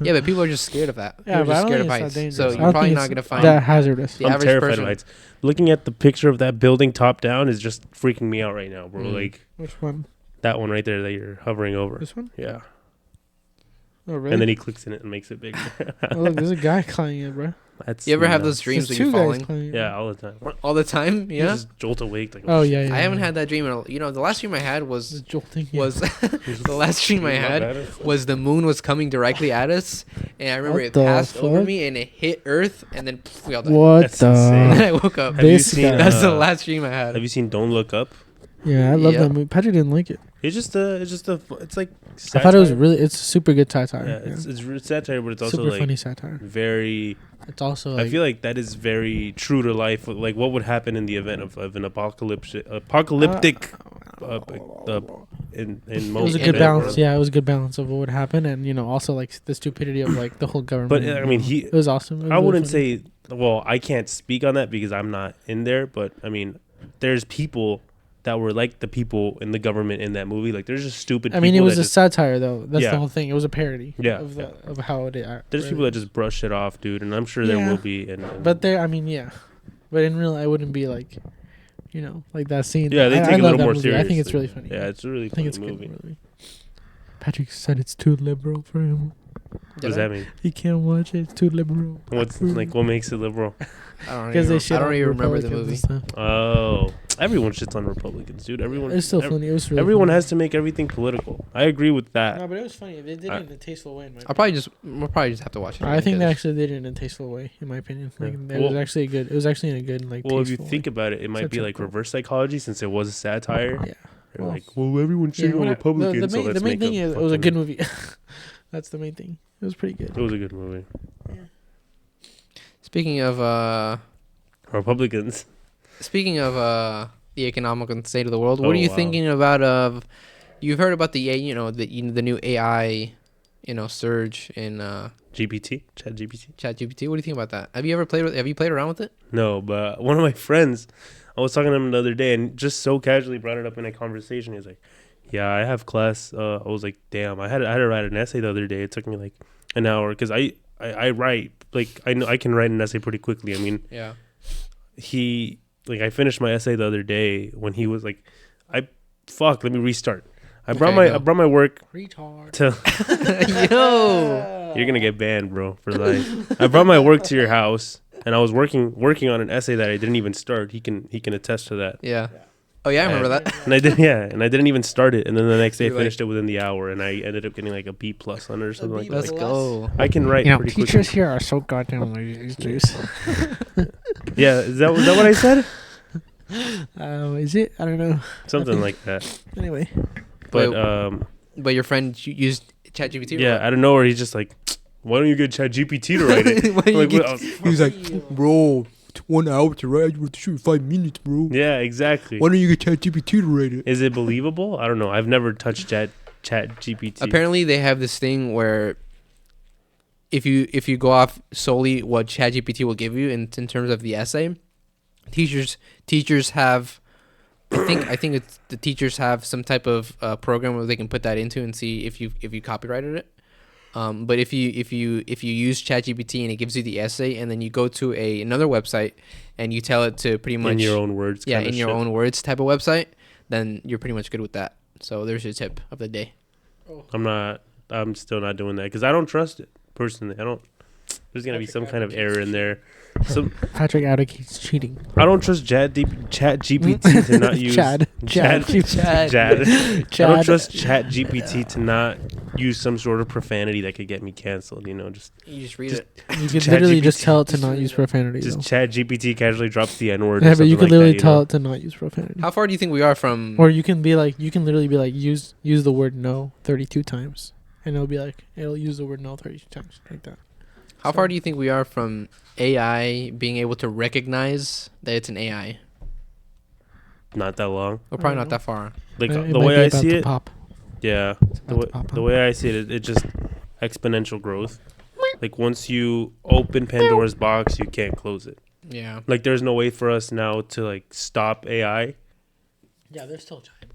Yeah, but people are just scared of that. Yeah, People but are I just don't scared of think it's heights. that dangerous. So I you're don't probably think not it's gonna find that hazardous. the I'm average terrified person. of heights. Looking at the picture of that building top down is just freaking me out right now, bro. Mm. Like Which one? that one right there that you're hovering over. This one? Yeah. Oh, really? And then he clicks in it and makes it bigger. Oh, look, there's a guy climbing it, bro. That's You ever have nuts. those dreams There's when two you're guys falling climbing it. Yeah, all the time. all the time? You Yeah. just jolt awake. Like, Oh yeah, yeah. I haven't yeah. had that dream. The last dream I had It's was jolting. Yeah. the last dream I had was the moon was coming directly at us, and I remember What it the passed over fuck? me and it hit Earth, and then we all died. What That's the? insane. And then I woke up. Have you This seen? guy. That's the last dream I had. Have you seen Don't Look Up? Yeah, I love Yep. that movie. Patrick didn't like it. It's like. I thought it was satire. really. It's super good satire. Yeah, it's satire, but it's also super like funny satire. very. It's also. Like, I feel like that is very true to life. Like what would happen in the event of an apocalyptic in it most. was a in good the balance. world. Yeah, it was a good balance of what would happen, and also like the stupidity of like the whole government. But I mean, it was awesome. It was I really wouldn't funny. say. Well, I can't speak on that because I'm not in there. But I mean, there's people that were like the people in the government in that movie. Like, there's just stupid. I mean, it people was that a just, satire though. That's Yeah. the whole thing. It was a parody. Yeah, Of yeah. of how it. There's people that just brush it off, dude, and I'm sure there Yeah. will be. And But there, I mean, yeah. But in real, I wouldn't be like, like that scene. yeah, they I take it a love little that more movie. seriously. I think it's really funny. Yeah, it's a really I think funny it's a movie. good movie. Patrick said it's too liberal for him. What does that mean? He can't watch it. It's too liberal. What's like what makes it liberal? Because they shit I don't on even remember the Republicans movie. and stuff. Oh, everyone shits on Republicans, dude. Everyone. It's still funny. It was really Everyone funny. has to make everything political. I agree with that. No, but it was funny. They did I- it in a tasteful way. In my We'll probably just have to watch it. I think they because- actually did it in a tasteful way, in my opinion. Like, Yeah. it was Well- actually good. It was actually in a good like. Well, if you tasteful think way. about it, it might be Such a like cool- reverse psychology since it was a satire. Yeah. They're Well, like, well, everyone's Yeah, shitting on what I- Republicans, the so main, let's the main make thing a is it was a fucking- good movie. That's the main thing. It was pretty good. It was a good movie. Speaking of Republicans. the economic state of the world, what Oh, are you wow. thinking about You've heard about the the new AI, surge in Chat GPT. ChatGPT. What do you think about that? Have you played around with it? No, but one of my friends, I was talking to him the other day, and just so casually brought it up in a conversation. He was like, "Yeah, I have class." I was like, "Damn, I had to write an essay the other day. It took me like an hour because I write like I know I can write an essay pretty quickly. I mean, Yeah. I finished my essay the other day when he was like, let me restart. I Okay, brought go. my work Retard. to Yo. You're gonna get banned, bro, for life. I brought my work to your house, and I was working on an essay that I didn't even start. He can attest to that. Yeah. Oh yeah, I remember that. And I didn't even start it. And then the next day, I You're finished it within the hour, and I ended up getting like a B+ on it or something like Let's that. go. I can write pretty quickly. Teachers here are so goddamn lazy. Juice. Yeah, was that what I said? Is it? I don't know. Something like that. Anyway. But But your friend used ChatGPT. yeah, out of nowhere, he's just like, "Why don't you get ChatGPT to write it?" Why don't you Like, get- what- he was like, bro, it's 1 hour to write. You shoot 5 minutes, bro. yeah, exactly. Why don't you get ChatGPT to write it? Is it believable? I don't know. I've never touched ChatGPT. Apparently, they have this thing where if you go off solely what ChatGPT will give you in terms of the essay, teachers have. I think it's the teachers have some type of program where they can put that into and see if you copyrighted it. But if you use ChatGPT and it gives you the essay and then you go to another website and you tell it to pretty much in your own words. yeah, kinda in your shit. own words type of website, then you're pretty much good with that. So there's your tip of the day. I'm still not doing that because I don't trust it personally. There's gonna be some kind of error in there. Patrick advocates cheating. I don't trust ChatGPT to not use Chad. I don't trust ChatGPT to not use some sort of profanity that could get me canceled. Just You just read Just- it. You could ChatGPT literally just tell it to not use profanity. just though. ChatGPT casually drops the N-word. Yeah, or but something you could like literally that, tell it to not use profanity. How far do you think we are from? Or you can literally be like, use the word no 32 times, and it'll use the word no 32 times like that. How far do you think we are from AI being able to recognize that it's an AI? Not that long. We're probably I not don't that far. Like It the might way be I about see to it, pop. yeah. about to pop The up. way I see it, it just exponential growth. Like once you open Pandora's box, you can't close it. Yeah. Like there's no way for us now to like stop AI. Yeah, there's still time.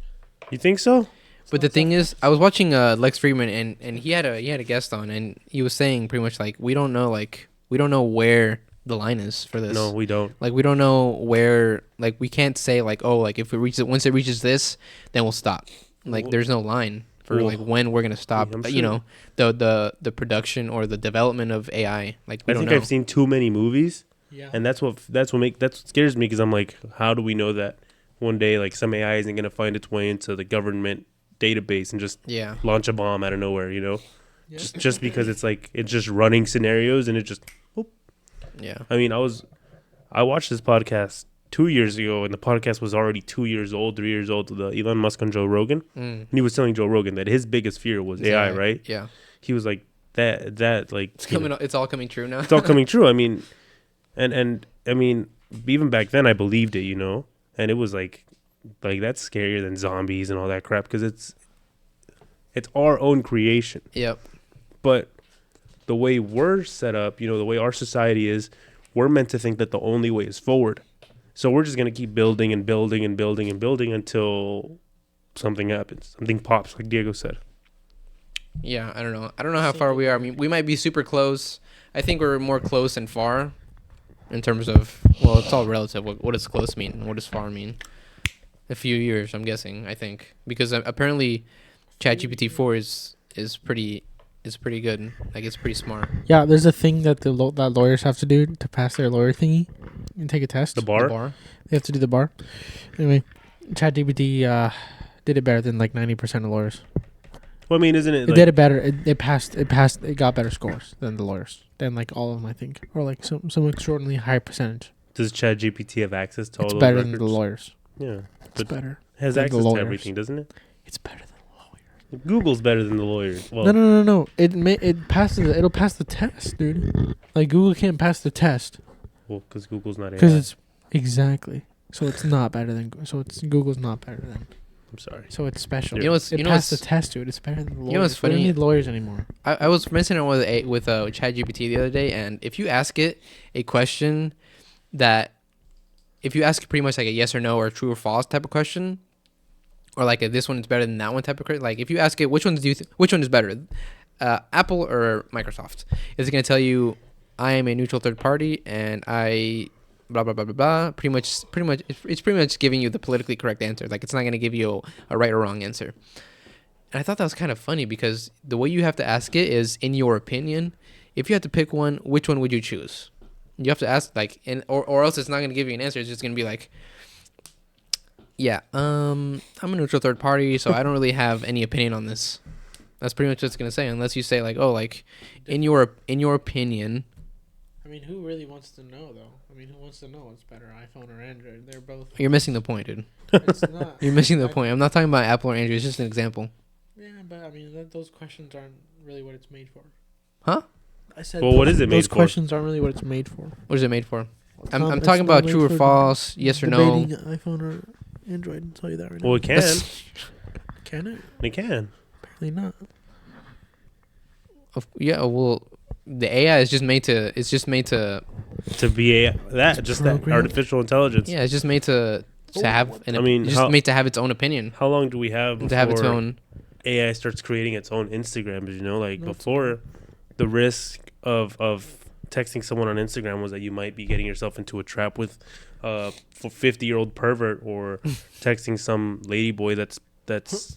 You think so? But the thing is, I was watching Lex Friedman and he had a guest on and he was saying pretty much like we don't know where the line is for this. No, we don't. Like we don't know where we can't say like if once it reaches this, then we'll stop. Like Well- there's no line for well, like when we're gonna stop. I'm You know, the production or the development of AI. Like we I don't think know. I've seen too many movies, Yeah. and that's what scares me because I'm like, how do we know that one day like some AI isn't gonna find its way into the government database and just Yeah. launch a bomb out of nowhere? Just because it's like it's just running scenarios and it just. Yeah. I mean, I watched this podcast 2 years ago, and the podcast was already 2 years old, 3 years old. The Elon Musk on Joe Rogan, and he was telling Joe Rogan that his biggest fear was AI, right? Yeah. He was like that like It's all coming true now. it's all coming true. I mean, and I mean, even back then I believed it, and it was like that's scarier than zombies and all that crap because it's our own creation. Yep. But the way we're set up, the way our society is, we're meant to think that the only way is forward. So we're just going to keep building and building and building and building until something happens. Something pops, like Diego said. Yeah, I don't know how far we are. I mean, we might be super close. I think we're more close than far in terms of, well, it's all relative. What does close mean? What does far mean? A few years, I'm guessing, I think. Because apparently ChatGPT 4 is pretty good. Like, it's pretty smart. Yeah, there's a thing that that lawyers have to do to pass their lawyer thingy and take a test. The bar? The bar? They have to do the bar. Anyway, ChatGPT did it better than like 90% of lawyers. Well, I mean, isn't it It like, did it better. It passed. It got better scores than the lawyers. Than like all of them, I think, or like some extraordinarily high percentage. does ChatGPT have access to all It's those better records? than the lawyers. Yeah. It's But better. it has than the access to lawyers. everything, doesn't it? It's better than the lawyers. Google's better than the lawyers. Well, No. It passes. It'll pass the test, dude. Like Google can't pass the test well, because Google's not AI. because it's exactly. So it's not better than. So it's Google's not better than. I'm sorry. So it's special. You know what's- it you know passed the what's- test, dude. It's better than lawyers. You know what's We don't funny? need lawyers anymore. I was messing around with ChatGPT the other day, and if you ask it a question that, if you ask it pretty much like a yes or no or true or false type of question, or like a this one is better than that one type of question, like if you ask it which one is better, Apple or Microsoft, is it gonna tell you I am a neutral third party and I blah blah blah blah blah. Pretty much it's pretty much giving you the politically correct answer. Like it's not gonna give you a right or wrong answer. And I thought that was kind of funny because the way you have to ask it is in your opinion. If you had to pick one, which one would you choose? You have to ask like, or else it's not gonna give you an answer. It's just gonna be like, yeah, I'm a neutral third party, so I don't really have any opinion on this. That's pretty much what it's gonna say, unless you say like, oh, like in your opinion. I mean, who really wants to know, though? I mean, who wants to know what's better, iPhone or Android? They're both. You're missing the point, dude. It's not. You're missing the point. I'm not talking about Apple or Android. It's just an example. Yeah, but I mean, those questions aren't really what it's made for. Huh? I said. Well, what is it made Those for? questions aren't really what it's made for. What is it made for? I'm It's talking not about made true or for false, yes or no. debating iPhone or Android. I'll tell you that right now. Well, it can. Can it? It can. Apparently not. Yeah, well, the AI is just made to. It's just made to. To be that Programmed. artificial intelligence. Yeah, it's just made to have. I mean, it's just made to have its own opinion. How long do we have To have its before own. AI starts creating its own Instagram? You know, like No, it's before, the risk of texting someone on Instagram was that you might be getting yourself into a trap with a 50-year-old pervert, or texting some lady boy that's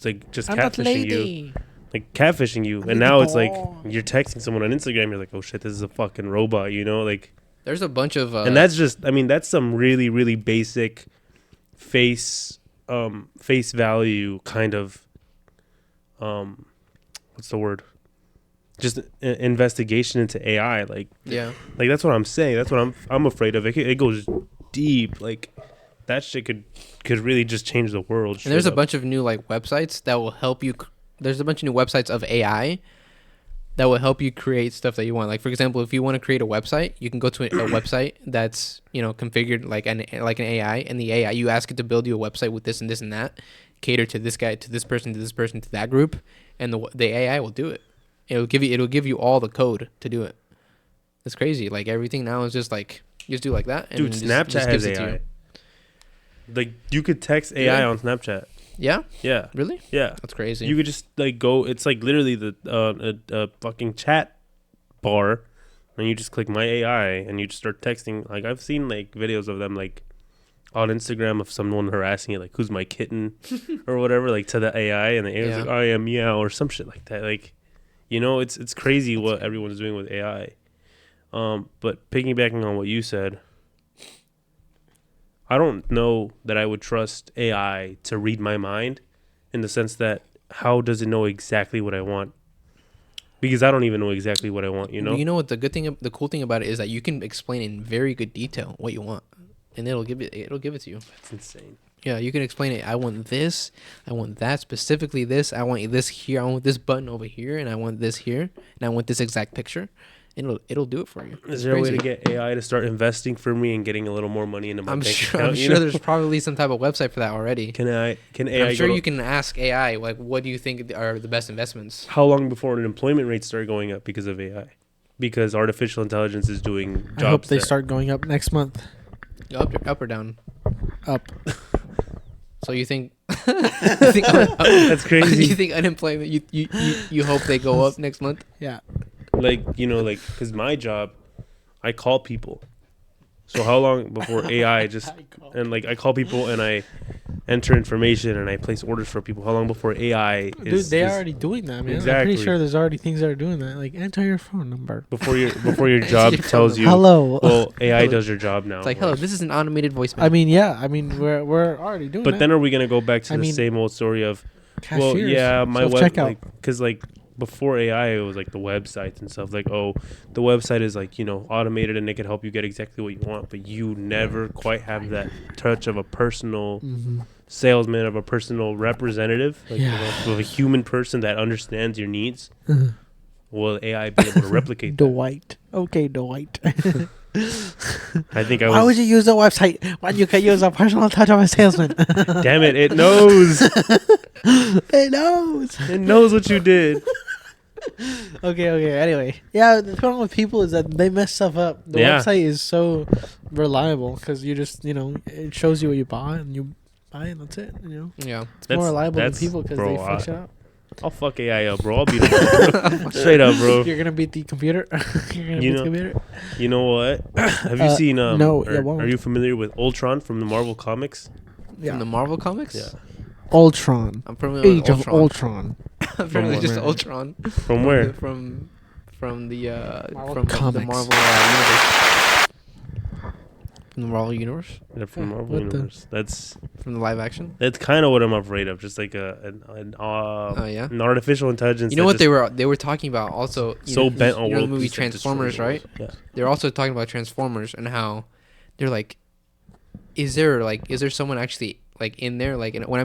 like just I'm not catfishing you. lady. Like catfishing you, I'm and a now it's like dog. you're texting someone on Instagram. You're like, oh shit, this is a fucking robot, you know? Like, There's a bunch of. and that's just, I mean, that's some really, really basic face value kind of, what's the word? Just investigation into AI. Like that's what I'm saying. That's what I'm afraid of. It goes deep. Like that shit could really just change the world. And there's a bunch of new like websites that will help you. There's a bunch of new websites of AI that will help you create stuff that you want. Like for example, if you want to create a website, you can go to a website that's configured like an AI, and the AI, you ask it to build you a website with this and this and that, cater to this guy, to this person, to that group, and the AI will do it. It'll give you all the code to do it. It's crazy. Like everything now is just like you just do like that. And dude, Snapchat just has gives it to AI. you. Like you could text AI Yeah. on Snapchat. Yeah. Yeah. Really? Yeah. That's crazy. You could just like go. It's like literally the a fucking chat bar, and you just click my AI, and you just start texting. Like I've seen like videos of them like on Instagram of someone harassing it, like who's my kitten or whatever, like to the AI, and the AI is like I am meow or some shit like that. Like, it's crazy what everyone's doing with AI. But piggybacking on what you said, I don't know that I would trust AI to read my mind, in the sense that how does it know exactly what I want? Because I don't even know exactly what I want, you know? You know what the cool thing about it is that you can explain in very good detail what you want, and it'll give it to you. That's insane. Yeah, you can explain it. I want this. I want that, specifically this. I want this here. I want this button over here, and I want this here, and I want this exact picture. It'll do it for you. Is there a way to get AI to start investing for me and getting a little more money into my bank account? I'm sure there's probably some type of website for that already. Can AI? I'm sure you can ask AI like, what do you think are the best investments? How long before unemployment rates start going up because of AI? Because artificial intelligence is doing jobs. I hope they that- start going up next month. Up or down? Up. So you think? That's crazy. You think unemployment? You hope they go up next month? Yeah. Like because my job, I call people. So how long before AI just and like I call people and I enter information and I place orders for people? How long before AI is? Dude, they're already doing that, man. I'm Exactly. pretty sure there's already things that are doing that. Like enter your phone number. before your job Your tells you. Hello. Well, AI Hello. does your job now. It's like, hello, this is an automated voicemail. I mean, yeah. I mean, we're already doing But that. then are we gonna go back to I the mean, same old story of? Cashiers, Well, yeah, my web, self-checkout. because like before AI, it was like the websites and stuff. Like, oh, the website is like automated and it can help you get exactly what you want, but you never quite have that touch of a personal Mhm. salesman, of a personal representative, like Yeah. of a human person that understands your needs. Mhm. Will AI be able to replicate that? Dwight. Okay, Dwight. I think I Why would was. you use the website when you could use a personal touch of a salesman? Damn it! It knows. It knows. It knows what you did. Okay. Anyway, yeah. The problem with people is that they mess stuff up. The Yeah. website is so reliable because you just it shows you what you bought and you buy it. And that's it. Yeah. It's more reliable than that's- people because bro, they fuck shit up. I'll fuck AI up, bro. I'll beat him. Straight up, bro. You're gonna beat the computer. You're gonna beat the computer. You know what? Have you seen? no, or it won't. Are you familiar with Ultron from the Marvel comics? From the Marvel comics. Yeah. Ultron. I'm familiar with Age of Ultron. Ultron. I'm familiar From just where? Ultron. From where? From the Marvel from the Comics. Marvel universe. From the Marvel universe. They're from Yeah, Marvel what the- universe. That's From the live action. kind of what I'm afraid of. Just like Yeah. an artificial intelligence. You know that what just they were talking about also. so bent on you know the woke movie just to destroy Transformers, the world. right? Yeah. They're also talking about Transformers and how they're like, is there someone actually like in there? Like, and when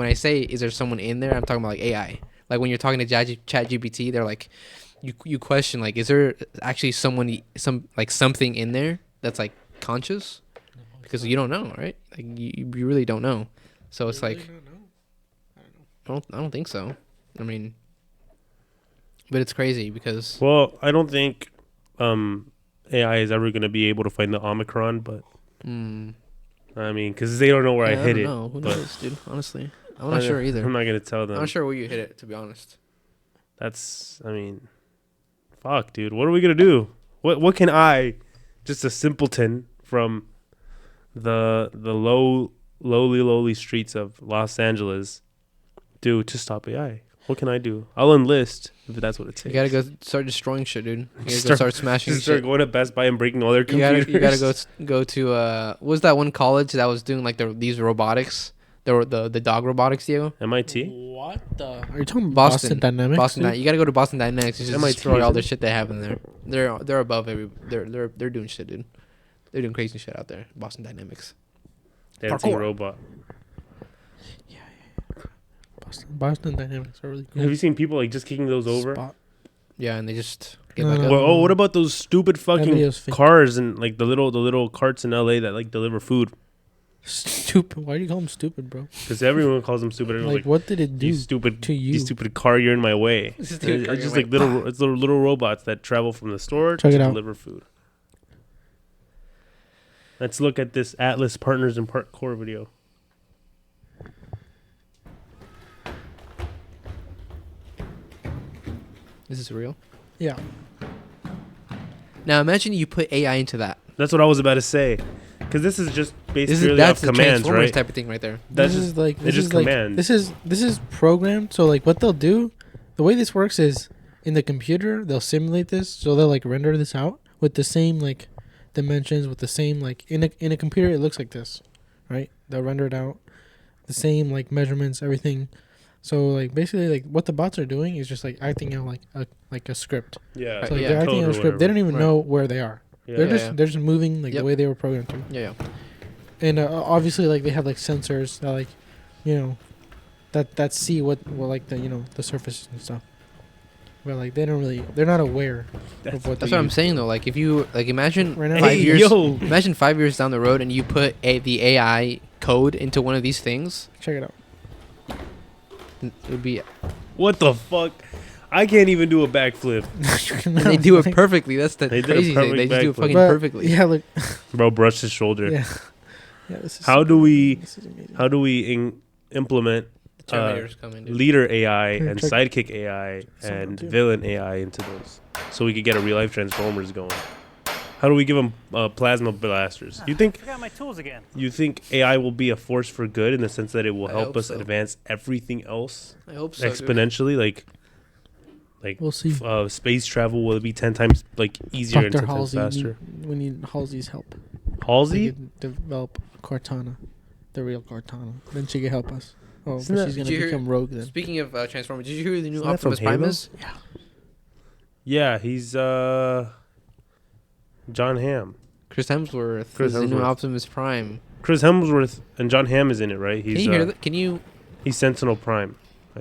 I say is there someone in there, I'm talking about like AI. Like when you're talking to ChatGPT, they're like, you question like, is there actually something in there that's like conscious? Because you don't know, right? Like you really don't know. So it's like, I don't think so. I mean, but it's crazy because Well, I don't think AI is ever going to be able to find the Omicron, but I mean, because they don't know where I hit it. Who but knows, dude? Honestly, I'm not sure either. I'm not going to tell them. I'm not sure where you hit it, to be honest. I mean, fuck, dude. What are we going to do? What can I, just a simpleton from the lowly streets of Los Angeles, do to stop AI? What can I do? I'll enlist if that's what it takes. You gotta go start destroying shit, dude. You gotta go start smashing Just shit. start going to Best Buy and breaking all their You computers. gotta go to what was that one college that was doing like these robotics? The dog robotics, Diego. MIT. What the? Are you talking Boston. Boston Dynamics? dude? You gotta go to Boston Dynamics and just MIT, destroy all isn't the it? shit they have in there. They're above they're doing shit, dude. They're doing crazy shit out there. Boston Dynamics. Dancing Parkour. robot. Boston Dynamics are really cool. Have you seen people like just kicking those over? Spot. Yeah, and they just get No, back no. up. Well, what about those stupid fucking video's fake. cars and like the little carts in LA that like deliver food? Stupid. Why do you call them stupid, bro? Because everyone calls them stupid. Everyone's Like, what did it do you stupid, to you? you stupid car, you're in my way. This is And it's just like little robots that travel from the store Check to it out. deliver food. Let's look at this Atlas Partners in Parkour video. This is real. Yeah. Now imagine you put AI into that. That's what I was about to say. Because this is just basically That's off the commands, Transformers right? type of thing right there. That's this just is like it's this just is like commands. this is programmed. So like what they'll do, the way this works is in the computer they'll simulate this. So they'll like render this out with the same like dimensions, with the same like in a computer it looks like this, right? They'll render it out, the same like measurements, everything. So like basically like what the bots are doing is just like acting out like a script. yeah. So like, yeah. they're acting code out or a script. They whatever. don't even Right. know where they are. Yeah. They're just moving like Yep. the way they were programmed to. Yeah. And obviously, like they have like sensors that like, that see what like the surface and stuff. But like they're not aware of what. That's they what I'm use. saying though. Like if you imagine Right now, 5 Hey, years, yo. imagine 5 years down the road, and you put the AI code into one of these things. Check it out. It would be, What the fuck? I can't even do a backflip. and they do it perfectly. That's the They did a crazy thing. perfect They just do it backflip. fucking But, perfectly. Yeah, look. Bro brushed his shoulder. Yeah. Yeah. This is How do we This is amazing. how do we implement The Terminator's coming, dude. leader AI Here, and check- sidekick AI Someone and do. villain AI into those so we could get a real life Transformers going? How do we give them plasma blasters? You think Forgot my tools again. AI will be a force for good in the sense that it will I help hope us so. advance everything else I hope so. Dude. exponentially? Like We'll see. space travel will it be 10 times like easier and Dr. 10 times Halsey, faster? we need Halsey's help. We Halsey? could develop Cortana, the real Cortana. Then she could help us. Oh, Isn't but that- she's gonna Did you hear- become Rogue then. Speaking of Transformers, did you hear who the new Isn't that from Optimus Prime Halo? is? Yeah, he's John Hamm. Chris Hemsworth Chris is the new Hemsworth. Optimus Prime. Chris Hemsworth and John Hamm is in it, right? Can He's you hear that? Can you he's Sentinel Prime.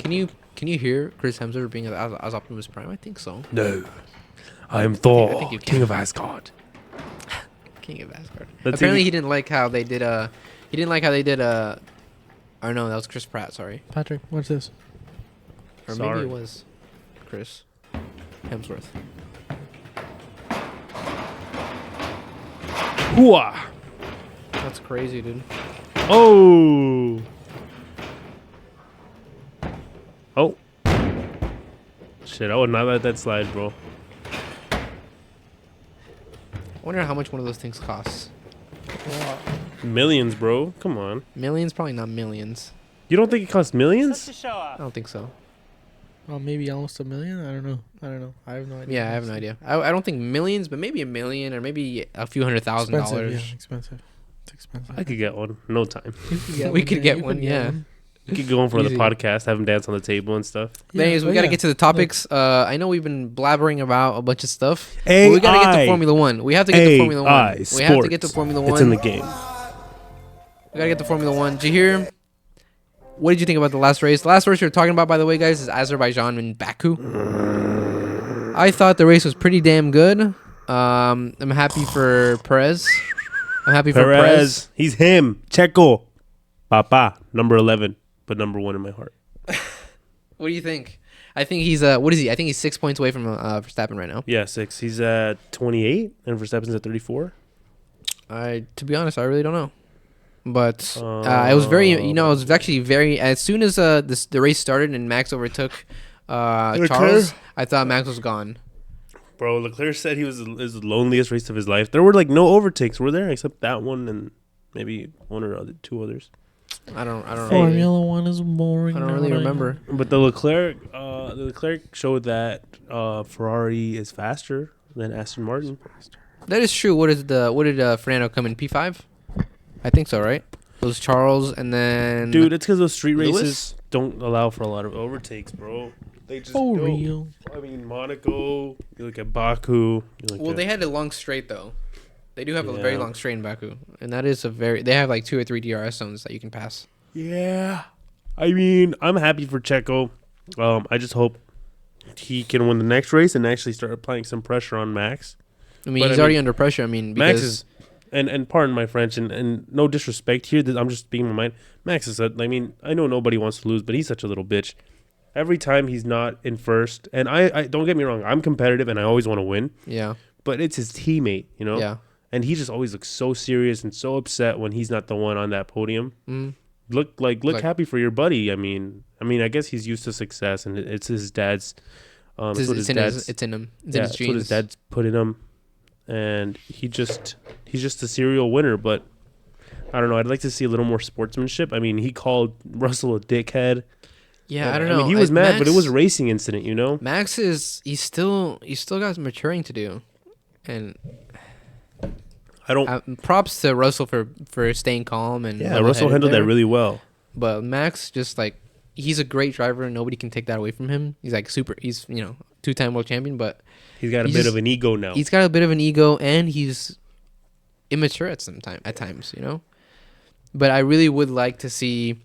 hear Chris Hemsworth being as Optimus Prime? I think so. No. I am I Thor, think you can. King of Asgard. King of Asgard. Let's see if Apparently, we- he didn't like how they did. He didn't like how they did. Or no, that was Chris Pratt. Sorry, Patrick, what's this? or Sorry. maybe it was Chris Hemsworth. Hooah! That's crazy, dude. Oh. Oh. Shit, I would not let that slide, bro. I wonder how much one of those things costs. Millions, bro. Come on. Millions? Probably not millions. You don't think it costs millions? I don't think so. Oh, maybe almost $1 million. I don't know. I have no idea. Yeah, I have no idea. I don't think millions, but maybe $1 million or maybe a few $100,000. Yeah, expensive. It's expensive. I could get one. No time. We could get one, yeah. We could go on for the Easy. podcast, have them dance on the table and stuff. But anyways, we oh, got to yeah. get to the topics. I know we've been blabbering about a bunch of stuff. But AI. we got to get to Formula One. We have to get to Formula One. AI, We have to get to sports. Formula One. It's in the game. We got to get to Formula One. Jahir, what did you think about the last race? The last race we were talking about, by the way, guys, is Azerbaijan and Baku. I thought the race was pretty damn good. I'm happy for Perez. I'm happy for Perez. Perez. He's him. Checo. Papa. Number 11. But number 1 in my heart. What do you think? I think he's what is he? I think he's 6 points away from Verstappen right now. Yeah, 6. He's at 28 and Verstappen's at 34. To be honest, I really don't know. But it was very, it was actually very. As soon as the race started and Max overtook Charles, I thought Max was gone. Bro, Leclerc said he was his loneliest race of his life. There were like no overtakes, were there? Except that one and maybe one or two others. I don't Formula One is boring. I don't really remember. But the Leclerc showed that Ferrari is faster than Aston Martin. That is true. What did Fernando come in P5? I think so, right? It was Charles and then Dude, it's because those street Lewis? races don't allow for a lot of overtakes, bro. They just For go. real. I mean, Monaco. You look at Baku. You look Well, at, they had a long straight though. They do have a Yeah. very long straight in Baku, and that is they have like 2 or 3 DRS zones that you can pass. Yeah. I mean, I'm happy for Checo. I just hope he can win the next race and actually start applying some pressure on Max. I mean, But he's I already mean, under pressure. I mean, Max because is, and pardon my French, and no disrespect here. I'm just speaking my mind. Max is, I mean, I know nobody wants to lose, but he's such a little bitch. Every time he's not in first, and I don't get me wrong, I'm competitive and I always want to win, yeah, but it's his teammate, you know? yeah. And he just always looks so serious and so upset when he's not the one on that podium. Mm. Look Like- happy for your buddy. I mean, I guess he's used to success, and it's his dad's. It's in his, it's in him. It's in his that's genes. what his dad's put in him, and he's just a serial winner. But I don't know. I'd like to see a little more sportsmanship. I mean, he called Russell a dickhead. Yeah, I don't know. mean, he was mad, but it Max- was a racing incident, you know. Max is he's still got some maturing to do, and I don't. props to Russell for staying calm and Yeah, Russell handled that really well. But Max just like he's a great driver and nobody can take that away from him. He's like he's 2-time world champion, but He's got a He's bit just- of an ego now. he's got a bit of an ego and he's immature at times, you know. But I really would like to see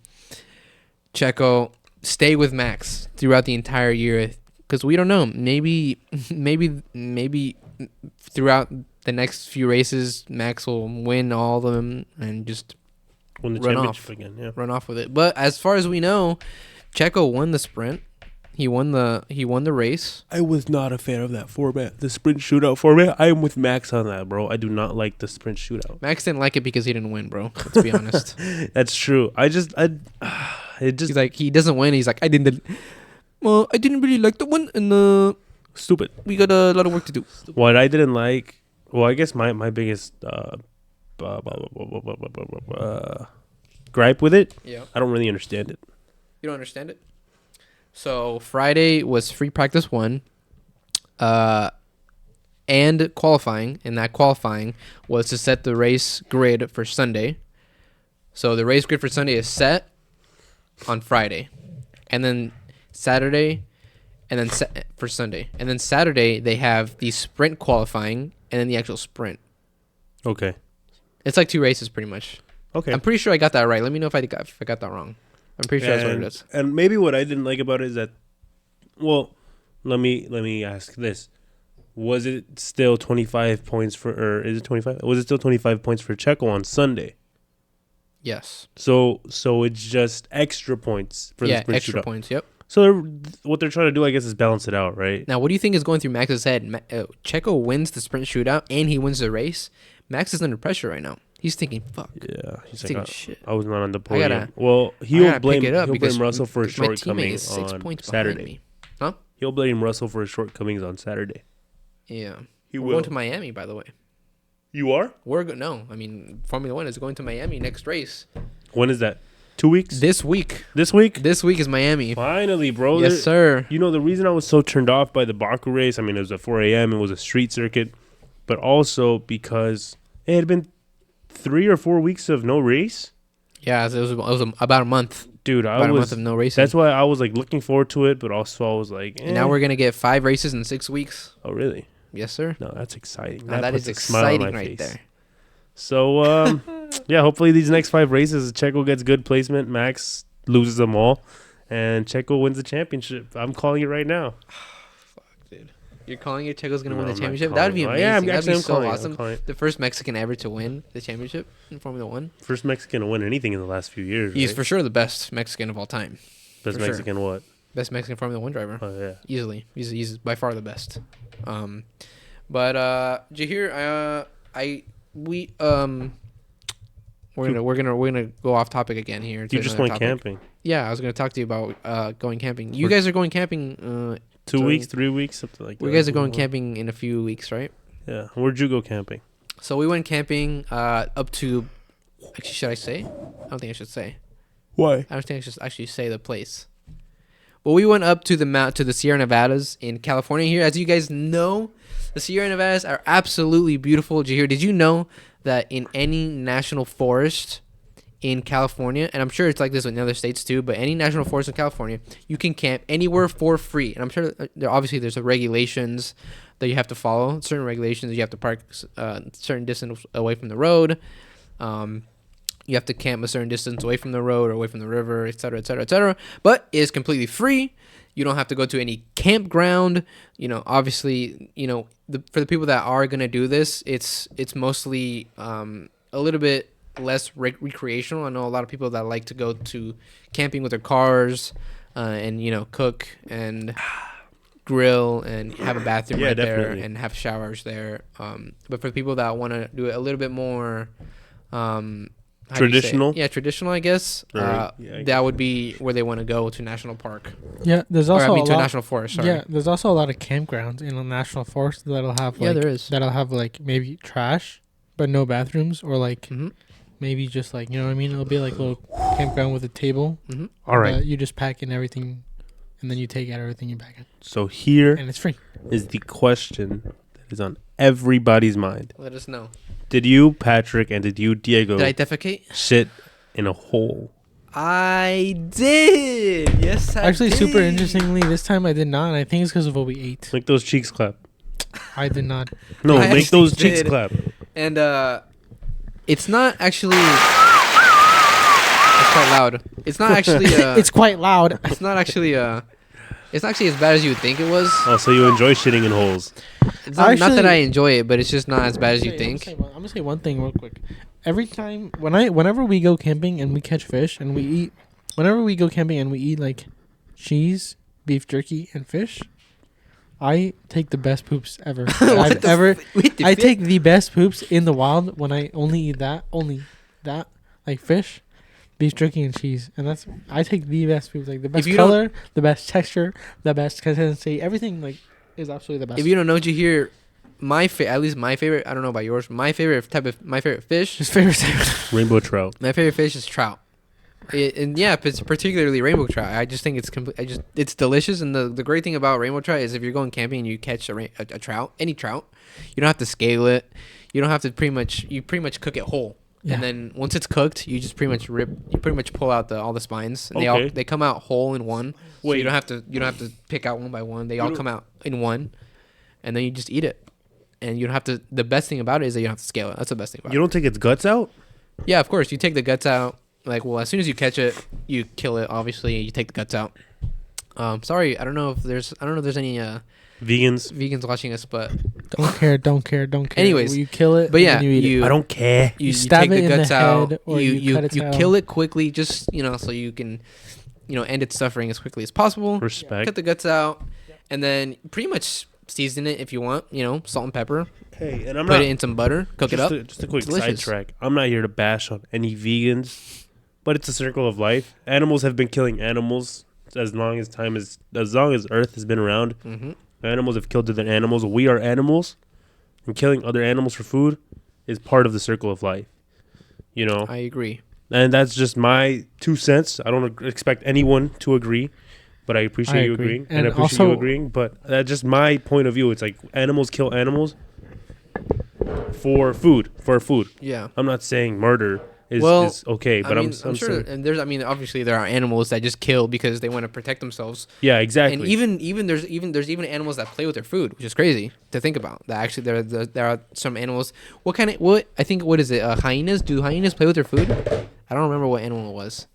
Checo stay with Max throughout the entire year because we don't know. Maybe throughout the next few races, Max will win all of them and just Won the run championship off. again. Yeah. run off with it. But as far as we know, Checo won the sprint. He won the race. I was not a fan of that format, the sprint shootout format. I am with Max on that, bro. I do not like the sprint shootout. Max didn't like it because he didn't win, bro. Let's be honest. That's true. It just He's like he doesn't win. He's like I didn't really like the one, and stupid. we got a lot of work to do. What I didn't like, well, I guess my biggest gripe with it, Yeah, I don't really understand it. you don't understand it. So Friday was free practice 1, and qualifying, and that qualifying was to set the race grid for Sunday. So the race grid for Sunday is set on Friday, and then Saturday, and then for Sunday, and then Saturday they have the sprint qualifying and then the actual sprint. Okay. It's like 2 races pretty much. Okay. I'm pretty sure I got that right. Let me know if I got that wrong. I'm pretty sure that's what it is. And maybe what I didn't like about it is that, well, let me ask this: was it still 25 points for, or is it 25? Was it still 25 points for Checo on Sunday? Yes. So it's just extra points for the sprint extra shootout. points. Yep. So what they're trying to do, I guess, is balance it out, right? Now, what do you think is going through Max's head? Checo wins the sprint shootout and he wins the race. Max is under pressure right now. He's thinking, "Fuck." Yeah, he's thinking, like, "Shit." I was not on the I podium. gotta- Well, I he'll gotta blame pick it up because Russell for his my teammate shortcomings is 6 on points behind Saturday. me. Huh? He'll blame Russell for his shortcomings on Saturday. Yeah. He We're will. going to Miami, by the way. You are? Formula One is going to Miami next race. When is that? 2 weeks? This week. This week? This week is Miami. Finally, bro. Yes, sir. You know, the reason I was so turned off by the Baku race, I mean, it was at 4 a.m., it was a street circuit, but also because it had been 3 or 4 weeks of no race. Yeah, it was about a month. Dude, About a month of no racing. That's why I was like looking forward to it, but also I was like, And now we're going to get 5 races in 6 weeks. Oh, really? Yes, sir. No, that's exciting. Now that puts is a smile on exciting my right face. there. So, yeah, hopefully these next 5 races, Checo gets good placement, Max loses them all, and Checo wins the championship. I'm calling it right now. Fuck, dude. You're calling it Checo's going to win the I'm not championship? calling That would be it. amazing. Yeah, That'd be I'm so calling it. awesome. I'm calling it. The first Mexican ever to win the championship in Formula One. First Mexican to win anything in the last few years. He's right? for sure the best Mexican of all time. Best for sure. Mexican what? Best Mexican Formula One driver. Oh, yeah. Easily. He's by far the best. But Jahir, we're gonna go off topic again here. You to just another went topic. camping. Yeah, I was gonna talk to you about going camping. You guys are going camping. 2 so weeks, 3 weeks, something like that. You guys are going camping in a few weeks, right? Yeah. Where'd you go camping? So we went camping up to. Actually, should I say? I don't think I should say. Why? I don't think I should actually say the place. Well, we went up to the Sierra Nevadas in California here. As you guys know, the Sierra Nevadas are absolutely beautiful. Jahir, did you know that in any national forest in California, and I'm sure it's like this in other states too, but any national forest in California, you can camp anywhere for free. And I'm sure there's regulations that you have to follow. Certain regulations, you have to park certain distance away from the road. You have to camp a certain distance away from the road or away from the river, et cetera, et cetera, et cetera. But it is completely free. You don't have to go to any campground. You know, obviously, you know, for the people that are gonna do this, it's mostly a little bit less recreational. I know a lot of people that like to go to camping with their cars and you know cook and grill and have a bathroom right definitely. there and have showers there. But for the people that want to do it a little bit more how do you say it? Traditional? Yeah, traditional, I guess. I That guess. would be where they want to go to national park. Yeah, there's Or also I mean, a to a lot. national forest. Sorry. Yeah, there's also a lot of campgrounds in a national forest that'll have Yeah, like there is. that'll have like maybe trash, but no bathrooms, or like Mhm. maybe just like you know what I mean. It'll be like a little campground with a table. Mhm. All right. You just pack in everything, and then you take out everything you pack in, So here and it's free. is the question that is on everybody's mind. Let us know. Did you, Patrick, and did you, Diego, Did I defecate? shit in a hole? I did. Yes, I Actually, did. super interestingly, this time I did not. And I think it's because of what we ate. Make those cheeks clap. I did not. No, I make those actually cheeks did. clap. And it's not actually. It's quite loud. It's not actually. It's quite loud. It's not actually. It's not actually as bad as you would think it was. Oh, so you enjoy shitting in holes. It's not that Actually- I enjoy it, but it's just not as bad as you think. I'm gonna say one thing real quick. Every time whenever we go camping and we catch fish and we eat, whenever we go camping and we eat like cheese, beef jerky, and fish, I take the best poops ever that I've ever. I take the best poops in the wild when I only eat that, like fish, beef jerky, and cheese, and I take the best poops, like the best you don't- color, the best texture, the best consistency, everything like is absolutely the best. If you don't know, Jahir, at least my favorite. I don't know about yours. My favorite fish. His favorite type. Rainbow trout. My favorite fish is trout. And yeah, it's particularly rainbow trout. I just think it's it's delicious. And the great thing about rainbow trout is if you're going camping and you catch a trout, any trout, you don't have to scale it. You don't have to pretty much cook it whole. Yeah. And then once it's cooked, you just pretty much pull out all the spines, and Okay. they come out whole in one. So Wait. you don't have to pick out one by one. They all come out in one, and then you just eat it. And you don't have to. The best thing about it is that you don't have to scale it. That's the best thing about You don't take its guts out? it. Yeah, of course. You take the guts out. Like, well, as soon as you catch it, you kill it. Obviously, you take the guts out. Sorry, I don't know if there's any Vegans. watching us, but Don't care. Anyways, you kill it. but and yeah, then you eat it. I don't care. you stab take it the in the guts out. head, or You you cut its you head kill off. it quickly, just so you can end its suffering as quickly as possible. Respect. Cut the guts out, and then pretty much season it if you want. Salt and pepper. Hey, and I'm Put not it in some butter. Cook it up. Just a quick Delicious. sidetrack. I'm not here to bash on any vegans, but it's a circle of life. Animals have been killing animals as long as Earth has been around. Mm-hmm. Animals have killed other animals. We are animals, and killing other animals for food is part of the circle of life. I agree. And that's just my 2 cents. I don't expect anyone to agree, but I appreciate you agree. agreeing, And and I appreciate you also- agreeing. But that's just my point of view. It's like animals kill animals for food. Yeah. I'm not saying murder is okay, but I'm sure, saying, and obviously there are animals that just kill because they want to protect themselves. yeah, exactly. And even there's animals that play with their food, which is crazy to think about. That actually there are some animals. What is it? Hyenas? Do hyenas play with their food? I don't remember what animal it was.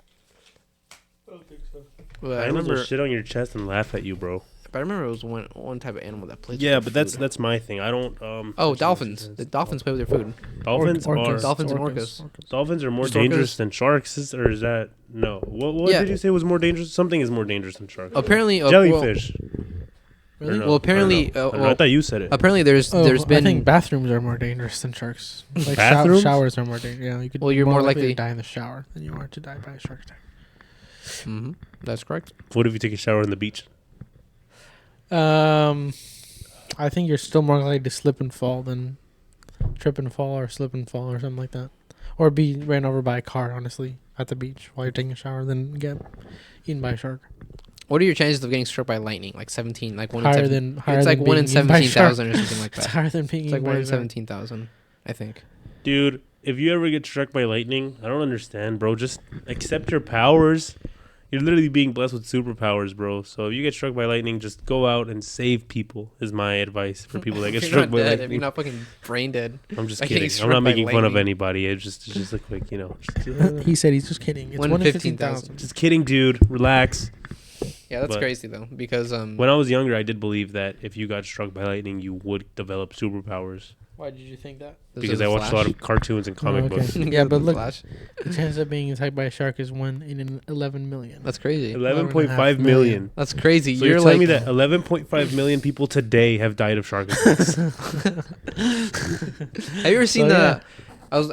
I don't think so. But I Animals will remember, shit on your chest and laugh at you, bro. it was one type of animal that plays. Yeah, with but their that's food. that's my thing. I don't. Oh, dolphins. The dolphins play with their food. Dolphins Orcas. Dolphins and orcas. Dolphins are more Just dangerous orcas? than sharks, or is that no? What Yeah. did you say was more dangerous? Something is more dangerous than sharks. Apparently, Jellyfish. Really? Or no? Well, apparently, I don't know. I thought you said it. apparently there's I been. think bathrooms are more dangerous than sharks. Like Bathrooms? showers are more dangerous. Yeah, you could. Well, you're more likely to die in the shower than you are to die by a shark attack. Mhm, that's correct. What if you take a shower on the beach? I think you're still more likely to slip and fall than trip and fall or slip and fall or something like that, or be ran over by a car. Honestly, at the beach while you're taking a shower, than get eaten by a shark. What are your chances of getting struck by lightning? Like 17, like one Higher in than higher It's like than 1 in being eaten by a shark. 17,000 or something like It's that. higher than being It's like eaten 1 by in a shark. 17,000, I think. Dude, if you ever get struck by lightning, I don't understand, bro. Just accept your powers. You're literally being blessed with superpowers, bro. So if you get struck by lightning, just go out and save people, is my advice for people that get You're struck not by dead if lightning. you're not fucking brain dead. I'm just by kidding. getting I'm struck not by making fun of lightning. anybody. It's just a quick, He said he's just kidding. It's 1 in 1 in 15,000. 15,000. just kidding, dude. Relax. Yeah, that's But- crazy though, because When I was younger, I did believe that if you got struck by lightning, you would develop superpowers. Why did you think that? Because I watched a lot of cartoons and comic okay. books. Yeah, but look, Flash. the chance of being attacked by a shark is 1 in 11 million. That's crazy. 11.5 million. That's crazy. So you're you're telling like me that 11.5 million people today have died of shark attacks? Have you ever seen So,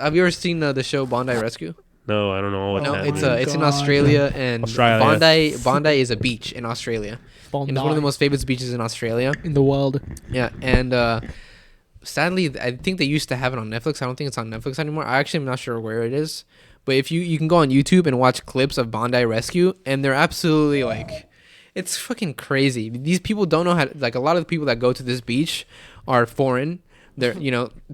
have you ever seen the show Bondi Rescue? No, I don't know what No, that it's is. it's in God. Australia, and Australia. Bondi is a beach in Australia. And it's one of the most famous beaches in Australia. in the world. Yeah, and sadly, I think they used to have it on Netflix. I don't think it's on Netflix anymore. I actually am not sure where it is. But if you can go on YouTube and watch clips of Bondi Rescue, and they're absolutely like, it's fucking crazy. These people don't know how to, like, a lot of the people that go to this beach are foreign. They're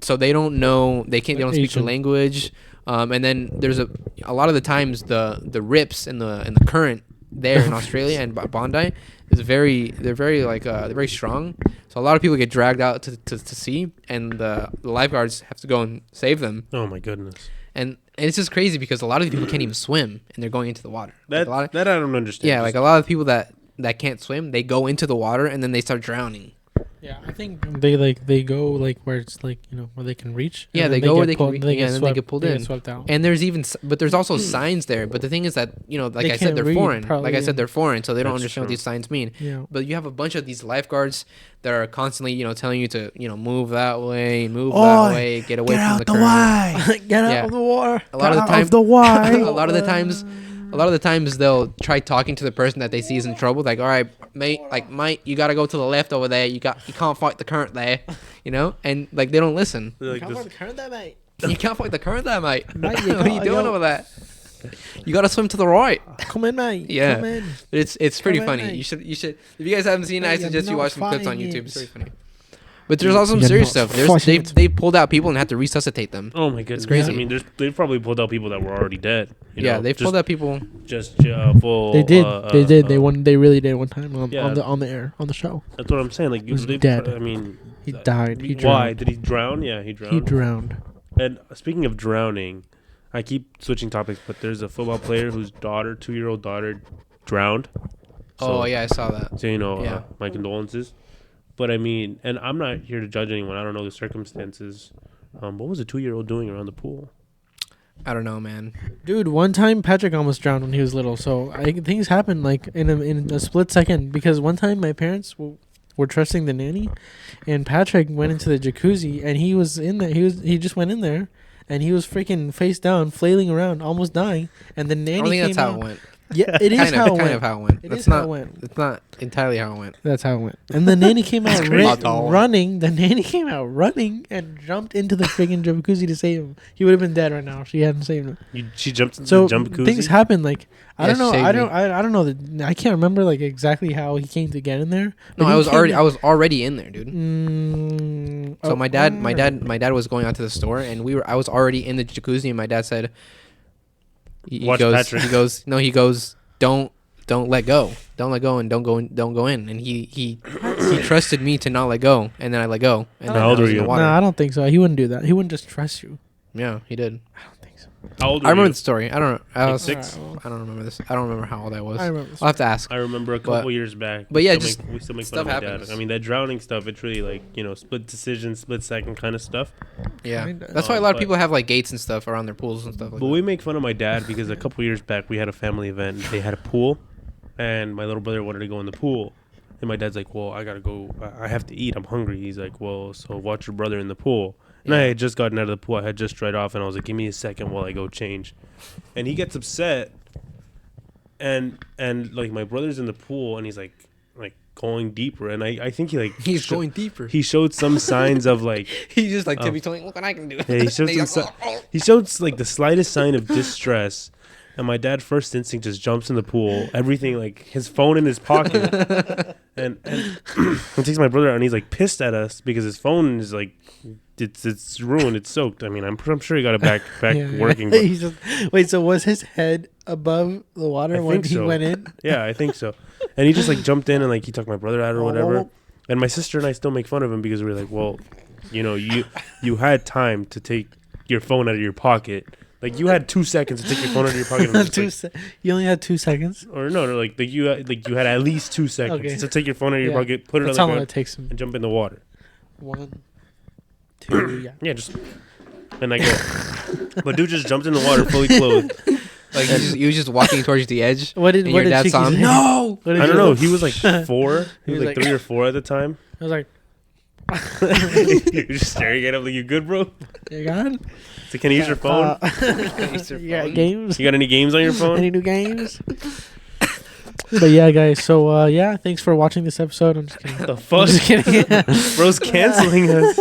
so they don't know, they don't speak the Asian. language. And then there's a lot of the times the rips in the current there in Australia and Bondi is they're very strong. So a lot of people get dragged out to sea, and the lifeguards have to go and save them. Oh my goodness. And it's just crazy because a lot of people can't even swim, and they're going into the water. That Like I don't understand. yeah, like a lot of people that can't swim, they go into the water and then they start drowning. Yeah, I think they go like where it's like where they can reach. Yeah, and they then go where get they can pulled- reach, they yeah, and then they get pulled they in. Get swept out. And there's also signs there. But the thing is that like They I said, can't they're read, foreign. probably, Like I said, yeah. they're foreign, so they don't That's understand what true. these signs mean. Yeah. But you have a bunch of these lifeguards that are constantly telling you to move that way, move Oi, that way, get away from the current. way. Get out Yeah. of the water. A lot of the Out time, of the way. a lot of the times they'll try talking to the person that they see is in trouble. Like, all right, mate, you gotta go to the left over there. You can't fight the current there, and like they don't listen. Like Come this- on, current that mate. You can't fight the current there, mate. Mate, What are you doing over there? You gotta swim to the right. Come in, mate. Yeah. Come in. It's pretty Come on, funny. mate. You should if you guys haven't seen it, I Mate, you're suggest you not watch some clips on fighting YouTube. It's it. very funny. But there's also some You're serious not stuff. fighting it. They pulled out people and had to resuscitate them. Oh my goodness. crazy. I mean, they've probably pulled out people that were already dead. Yeah, they pulled out people. Just full. They did. They did. They really did one time Yeah. on the air on the show. That's what I'm saying. Like, was they, dead. I mean, He died. He why drowned. did he drown? Yeah, he drowned. He drowned. And speaking of drowning, I keep switching topics, but there's a football player whose 2-year-old daughter drowned. Oh yeah, I saw that. So Yeah. my condolences. But I mean, and I'm not here to judge anyone. I don't know the circumstances. What was a 2-year-old doing around the pool? I don't know, man. Dude, one time Patrick almost drowned when he was little. So things happen like in a split second. Because one time my parents were trusting the nanny, and Patrick went into the jacuzzi, and he was in there. He just went in there, and he was freaking face down, flailing around, almost dying. And the nanny I don't think came that's how out. it went. Yeah, it is Kind how it of went. how it went. It That's is not. how it went. It's not entirely how it went. That's how it went. And the nanny came out crazy. running. The nanny came out running and jumped into the freaking jacuzzi to save him. He would have been dead right now if she hadn't saved him. She jumped into So the jump jacuzzi? things happen. Like I Yeah, don't know. she saved me. I don't know. I can't remember like exactly how he came to get in there. No, but he I was came already in there, dude. So oh, my dad was going out to the store, and I was already in the jacuzzi, and my dad said, Watch Patrick. he goes, don't let go, and don't go in, and he trusted me to not let go, and then I let go, and then How old I was were in the you? water. No, I don't think so. He wouldn't do that. He wouldn't just trust you. Yeah, he did. I don't think so. How old I were remember you? the story. I don't. I Like was 6? I don't remember this. I don't remember how old I was. I remember. This I'll have to ask. I remember a couple years back. But yeah, we still make fun stuff of my happens. dad. I mean, that drowning stuff, it's really like, split decision, split second kind of stuff. Yeah, Kinda. that's why a lot of But- people have like gates and stuff around their pools and stuff like But that. we make fun of my dad because a couple years back we had a family event. They had a pool, and my little brother wanted to go in the pool. And my dad's like, well, I got to go. I have to eat. I'm hungry. He's like, well, so watch your brother in the pool. And I had just gotten out of the pool. I had just dried off, and I was like, give me a second while I go change. And he gets upset, and like my brother's in the pool, and he's like going deeper. And I think He's going deeper. He showed some signs of like He's just like tippy-toeing. Look what I can do. yeah, he showed And some he's like, he showed like the slightest sign of distress. And my dad first instinct just jumps in the pool, everything like his phone in his pocket, and he takes my brother out, and he's like pissed at us because his phone is like it's ruined, it's soaked. I mean, I'm sure he got it back Yeah. working. But He's just, wait, so was his head above the water I when think he so. went in? yeah, I think so. And he just like jumped in and like he took my brother out or whatever. And my sister and I still make fun of him because we're like, well, you had time to take your phone out of your pocket. Like you had 2 seconds to take your phone out of your pocket. And just, like, You only had 2 seconds. or no, like you had at least 2 seconds Okay. to take your phone out of your Yeah. pocket, put it That's on how the long ground, it takes him. and jump in the water. 1, 2, yeah. Yeah, just and I go. But dude just jumped in the water fully clothed. like he was just walking towards the edge. What did and what your did dad saw Cheeky him. say? No. What did I don't you know. do? He was like 4. He was like 3 or 4 at the time. I was like, You're just staring at him like, you good, bro? you got it? So can I use your phone? You got games? You got any games on your phone? Any new games? But yeah, guys. So yeah, thanks for watching this episode. I'm just kidding. The I'm fuck? just kidding. Bro's canceling us.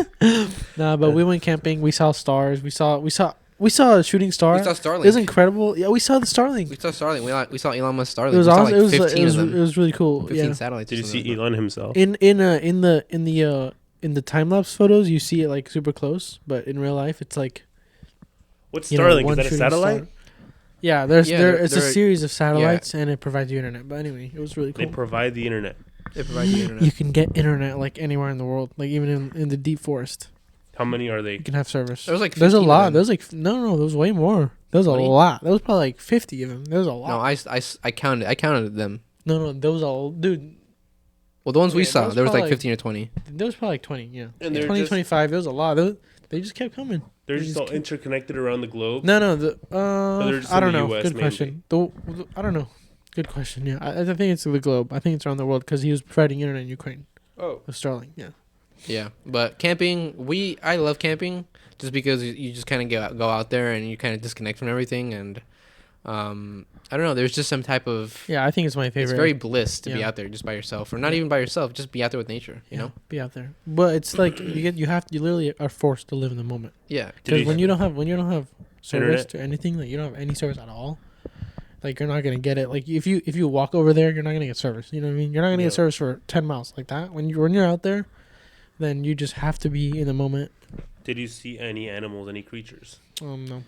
Nah, but we went camping. We saw stars. We saw a shooting star. We saw Starlink. It was incredible. Yeah, we saw the Starlink. We saw Starlink. We saw Elon Musk Starlink. It was we saw awesome. like 15 of them. It was really cool. 15 Yeah. satellites. Did or you see something. Elon himself? In the time lapse photos, you see it like super close, but in real life, it's like What's you know, Starlink? Is one that a shooting satellite? star. Yeah, it's a they're- series of satellites, and it provides you internet. But anyway, it was really They cool. provide the internet. They provide the internet. You can get internet like anywhere in the world, like even in the deep forest. How many are they? You can have service. There was like There's a 15 of lot. them. There's like no. There was way more. There was a 20? lot. There was probably like 50 of them. There was a lot. No, I counted them. No. There was all dude. Well, the ones we Okay, saw, those there was like probably- 15 or 20. There was probably like 20. Yeah. And they're 20, just- 25. There was a lot. They just kept coming. They're They just just all kept- interconnected around the globe. No. they're just I in don't the know. US Good mainly. question. I don't know. Good question. Yeah, I think it's the globe. I think it's around the world because he was providing internet in Ukraine Oh. with Starlink. Yeah. Yeah, but camping, I love camping just because you just kind of go out there and you kind of disconnect from everything, and I don't know. There's just some type of Yeah, I think it's my favorite. it's very bliss to be Yeah. out there just by yourself, or not even by yourself, just be out there with nature. You know? be out there. But it's like you literally are forced to live in the moment Yeah. because when you don't have service Internet? to anything, like you don't have any service at all. Like you're not gonna get it. Like if you walk over there, you're not gonna get service. You know what I mean? You're not gonna Yeah. get service for 10 miles like that. When you're out there, then you just have to be in the moment. Did you see any animals, any creatures? No.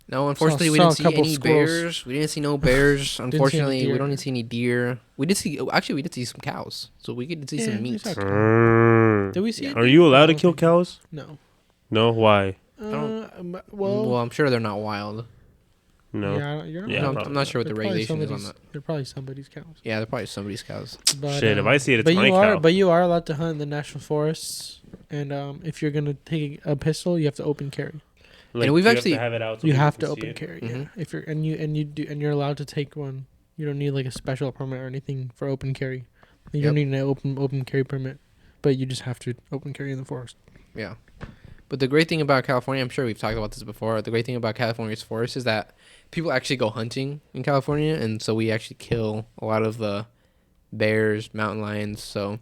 No, unfortunately, we saw didn't a see couple any squirrels. bears. We didn't see no bears. see any Unfortunately, we deer. don't see any deer. We did see some cows, so we could see Yeah, some we meat. saw- Mm. Did we see? Yeah. it? Are you allowed I to don't kill think- cows? No. No, why? don't- Well, Well, I'm sure they're not wild. No. Yeah, you're Yeah, wrong. probably I'm not sure what the They're probably regulation is on that. They're probably somebody's cows. Yeah, they're probably somebody's cows. But, Shit, if I see it, it's but my you are, cow. but you are allowed to hunt in the national forests, and if you're gonna take a pistol, you have to open carry. Like, and we've you actually- have to have it out. So You people have can to see open it. carry. Mhm. Yeah. If you're and you're allowed to take one. You don't need like a special permit or anything for open carry. You don't need an open carry permit, but you just have to open carry in the forest. Yeah. But the great thing about California, I'm sure we've talked about this before. The great thing about California's forests is that people actually go hunting in California, and so we actually kill a lot of the bears, mountain lions. So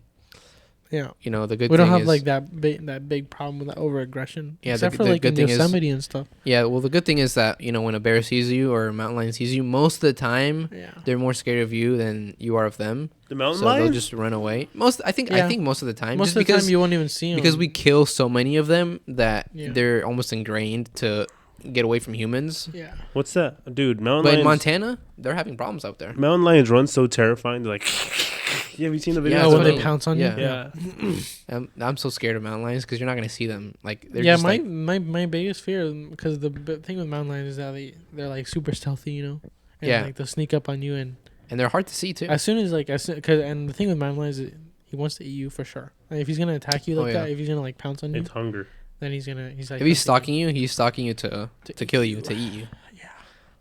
Yeah. you know the good. We thing don't have is, like that big problem with that over aggression. Yeah, except the for like good in thing is- Yosemite and stuff. Yeah, well, the good thing is that you know when a bear sees you or a mountain lion sees you, most of the time Yeah. they're more scared of you than you are of them. The mountain So lions. they'll just run away. I think Yeah. most of the time. Most just of the because time you won't even see them because we kill so many of them that Yeah. they're almost ingrained to get away from humans. Yeah. What's that, dude? Mountain But in lions. Montana, they're having problems out there. Mountain lions run so terrifying. They're like, yeah, have you seen the video? Yeah, Oh, that's when what they I- pounce on yeah. you. Yeah. I'm so scared of mountain lions because you're not gonna see them. Like they're Yeah, just like, my biggest fear, because the thing with mountain lions is that they're like super stealthy, you know. And Yeah. Like they'll sneak up on you, and and they're hard to see too. as soon as and the thing with mountain lions is he wants to eat you for sure. Like, if he's gonna attack you like Oh, yeah. that, if he's gonna like pounce on you, It's hunger. then he's like. If he's hunting stalking you, he's stalking you to kill you, to eat you. Yeah.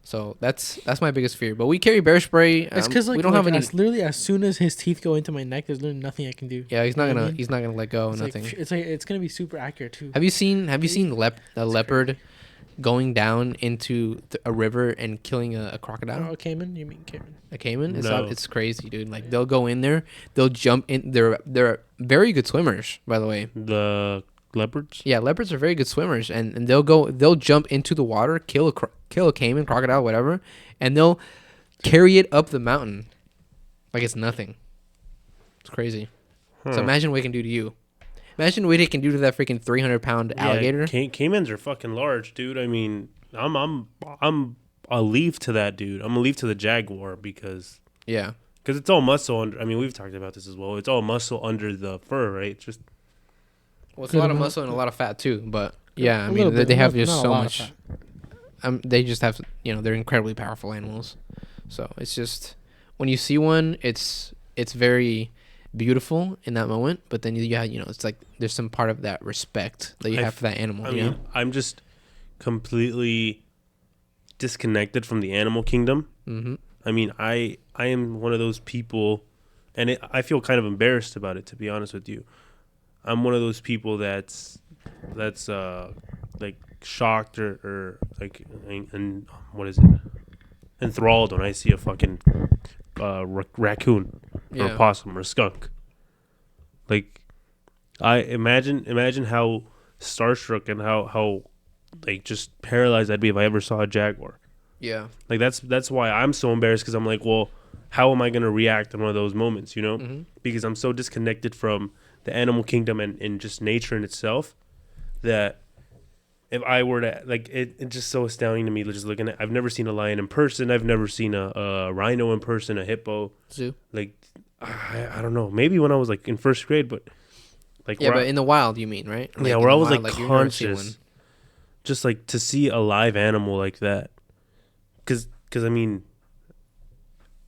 So that's my biggest fear. But we carry bear spray. It's because like we don't have any. literally as soon as his teeth go into my neck, there's literally nothing I can do. Yeah, he's not You know what I gonna mean? he's not gonna let go. It's Nothing. it's gonna be super accurate too. Have you seen a leopard going down into a river and killing a crocodile? Oh, caiman? You mean caiman? A caiman? No. It's crazy, dude. Like they'll go in there, they'll jump in. They're very good swimmers, by the way. The leopards. Yeah, leopards are very good swimmers, and they'll jump into the water, kill a caiman, crocodile, whatever, and they'll carry it up the mountain like it's nothing. It's crazy. So Huh. imagine what it can do to you. Imagine what it can do to that freaking 300-pound alligator. Caimans are fucking large, dude. I mean, I'll leave to that, dude. I'm gonna leave to the jaguar because Yeah. it's all muscle under. I mean, we've talked about this as well. It's all muscle under the fur, right? It's just Well, it's Good a lot of amount. muscle and a lot of fat too, but yeah, I A mean little bit, they have not- just not a so lot of much. fat. They just have, they're incredibly powerful animals. So it's just when you see one, it's very beautiful in that moment, but then it's like there's some part of that respect that you have for that animal. I you mean, know? I'm just completely disconnected from the animal kingdom. Mm-hmm. I mean, I am one of those people, and I feel kind of embarrassed about it, to be honest with you. I'm one of those people that's like shocked or like and what is it, enthralled when I see a fucking raccoon or Yeah. a possum or a skunk. Like, I imagine how starstruck and how like just paralyzed I'd be if I ever saw a jaguar. Yeah. Like that's why I'm so embarrassed, because I'm like, well, how am I gonna react in one of those moments, you know? Mm-hmm. Because I'm so disconnected from the animal kingdom and just nature in itself, that if I were to it's just so astounding to me just looking at. I've never seen a lion in person. I've never seen a rhino in person, a hippo. Zoo. Like I don't know. Maybe when I was like in first grade, but like Yeah, where but in the wild, you mean, right? yeah, in where I the was wild, like you've never seen conscious, just like to see a live animal like that, because I mean,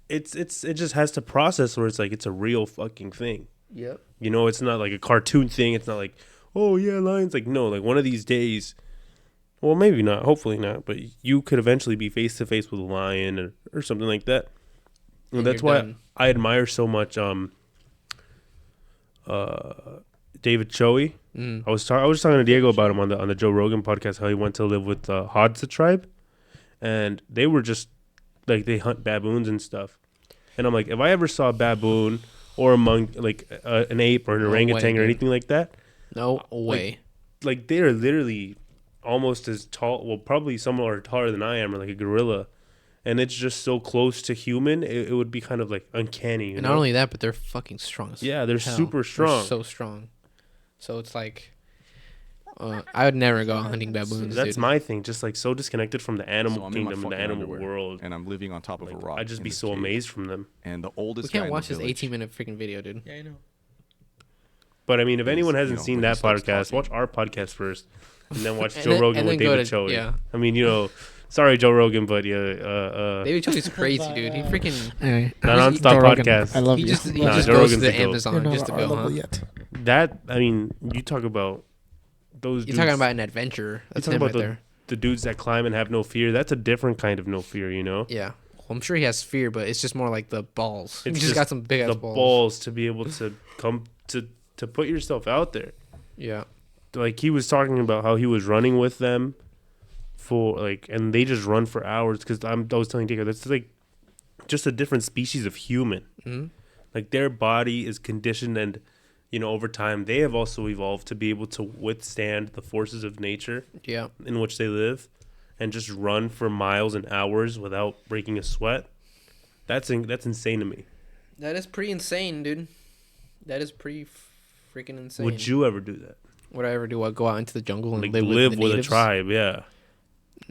it just has to process where it's like it's a real fucking thing. Yep. You know, it's not like a cartoon thing. It's not like, oh yeah, lions. Like, no, like one of these days, well, maybe not, hopefully not, but you could eventually be face to face with a lion or something like that. And that's you're why done. I admire so much David Choey. Mm. I was talking to Diego about him on the Joe Rogan podcast, how he went to live with the Hadza tribe, and they were just like, they hunt baboons and stuff. And I'm like, if I ever saw a baboon or a like an ape or an No way, orangutan or dude. anything like that, No way. like they are literally almost as tall. Well, probably some are taller than I am, or like a gorilla. And it's just so close to human, it would be kind of like uncanny. You And know? not only that, but they're fucking strong. As Yeah, they're hell. super strong. They're so strong. So it's like, I would never go hunting baboons. That's dude. my thing. Just like so disconnected from the animal So I'm in my kingdom and the fucking animal underwear, world. and I'm living on top of a Like, rock. I'd just in be this so cave. amazed from them. And the We oldest guy can't in watch the this village, 18-minute freaking video, dude. Yeah, I know. But I mean, if Is, anyone hasn't you know, seen when he that starts podcast, talking. watch our podcast first, and then watch And Joe then- Rogan and with then go David to- Choey. yeah. I mean, Sorry, Joe Rogan, but yeah. David Choi's crazy, dude. He freaking Anyway, The nonstop Joe Rogan, podcast. I love he you. just he Nah, just Joe goes to Rogan's the the goat. Amazon You're just to not go, our huh? level yet. That I mean, you talk about those. You're dudes, talking about an adventure. That's talking him right about there. the dudes that climb and have no fear. That's a different kind of no fear, you know. Yeah. Well, I'm sure he has fear, but it's just more like the balls. It's He just got some big ass the balls. balls to be able to come to put yourself out there. Yeah. Like he was talking about how he was running with them for like, and they just run for hours because I was telling Diego that's like just a different species of human. Mm-hmm. Like their body is conditioned and over time they have also evolved to be able to withstand the forces of nature Yeah. in which they live and just run for miles and hours without breaking a sweat. That's insane to me. That is pretty insane, dude. That is pretty freaking insane. Would you ever do that? Would I ever do? I go out into the jungle and Like live live with the with a natives? tribe, yeah.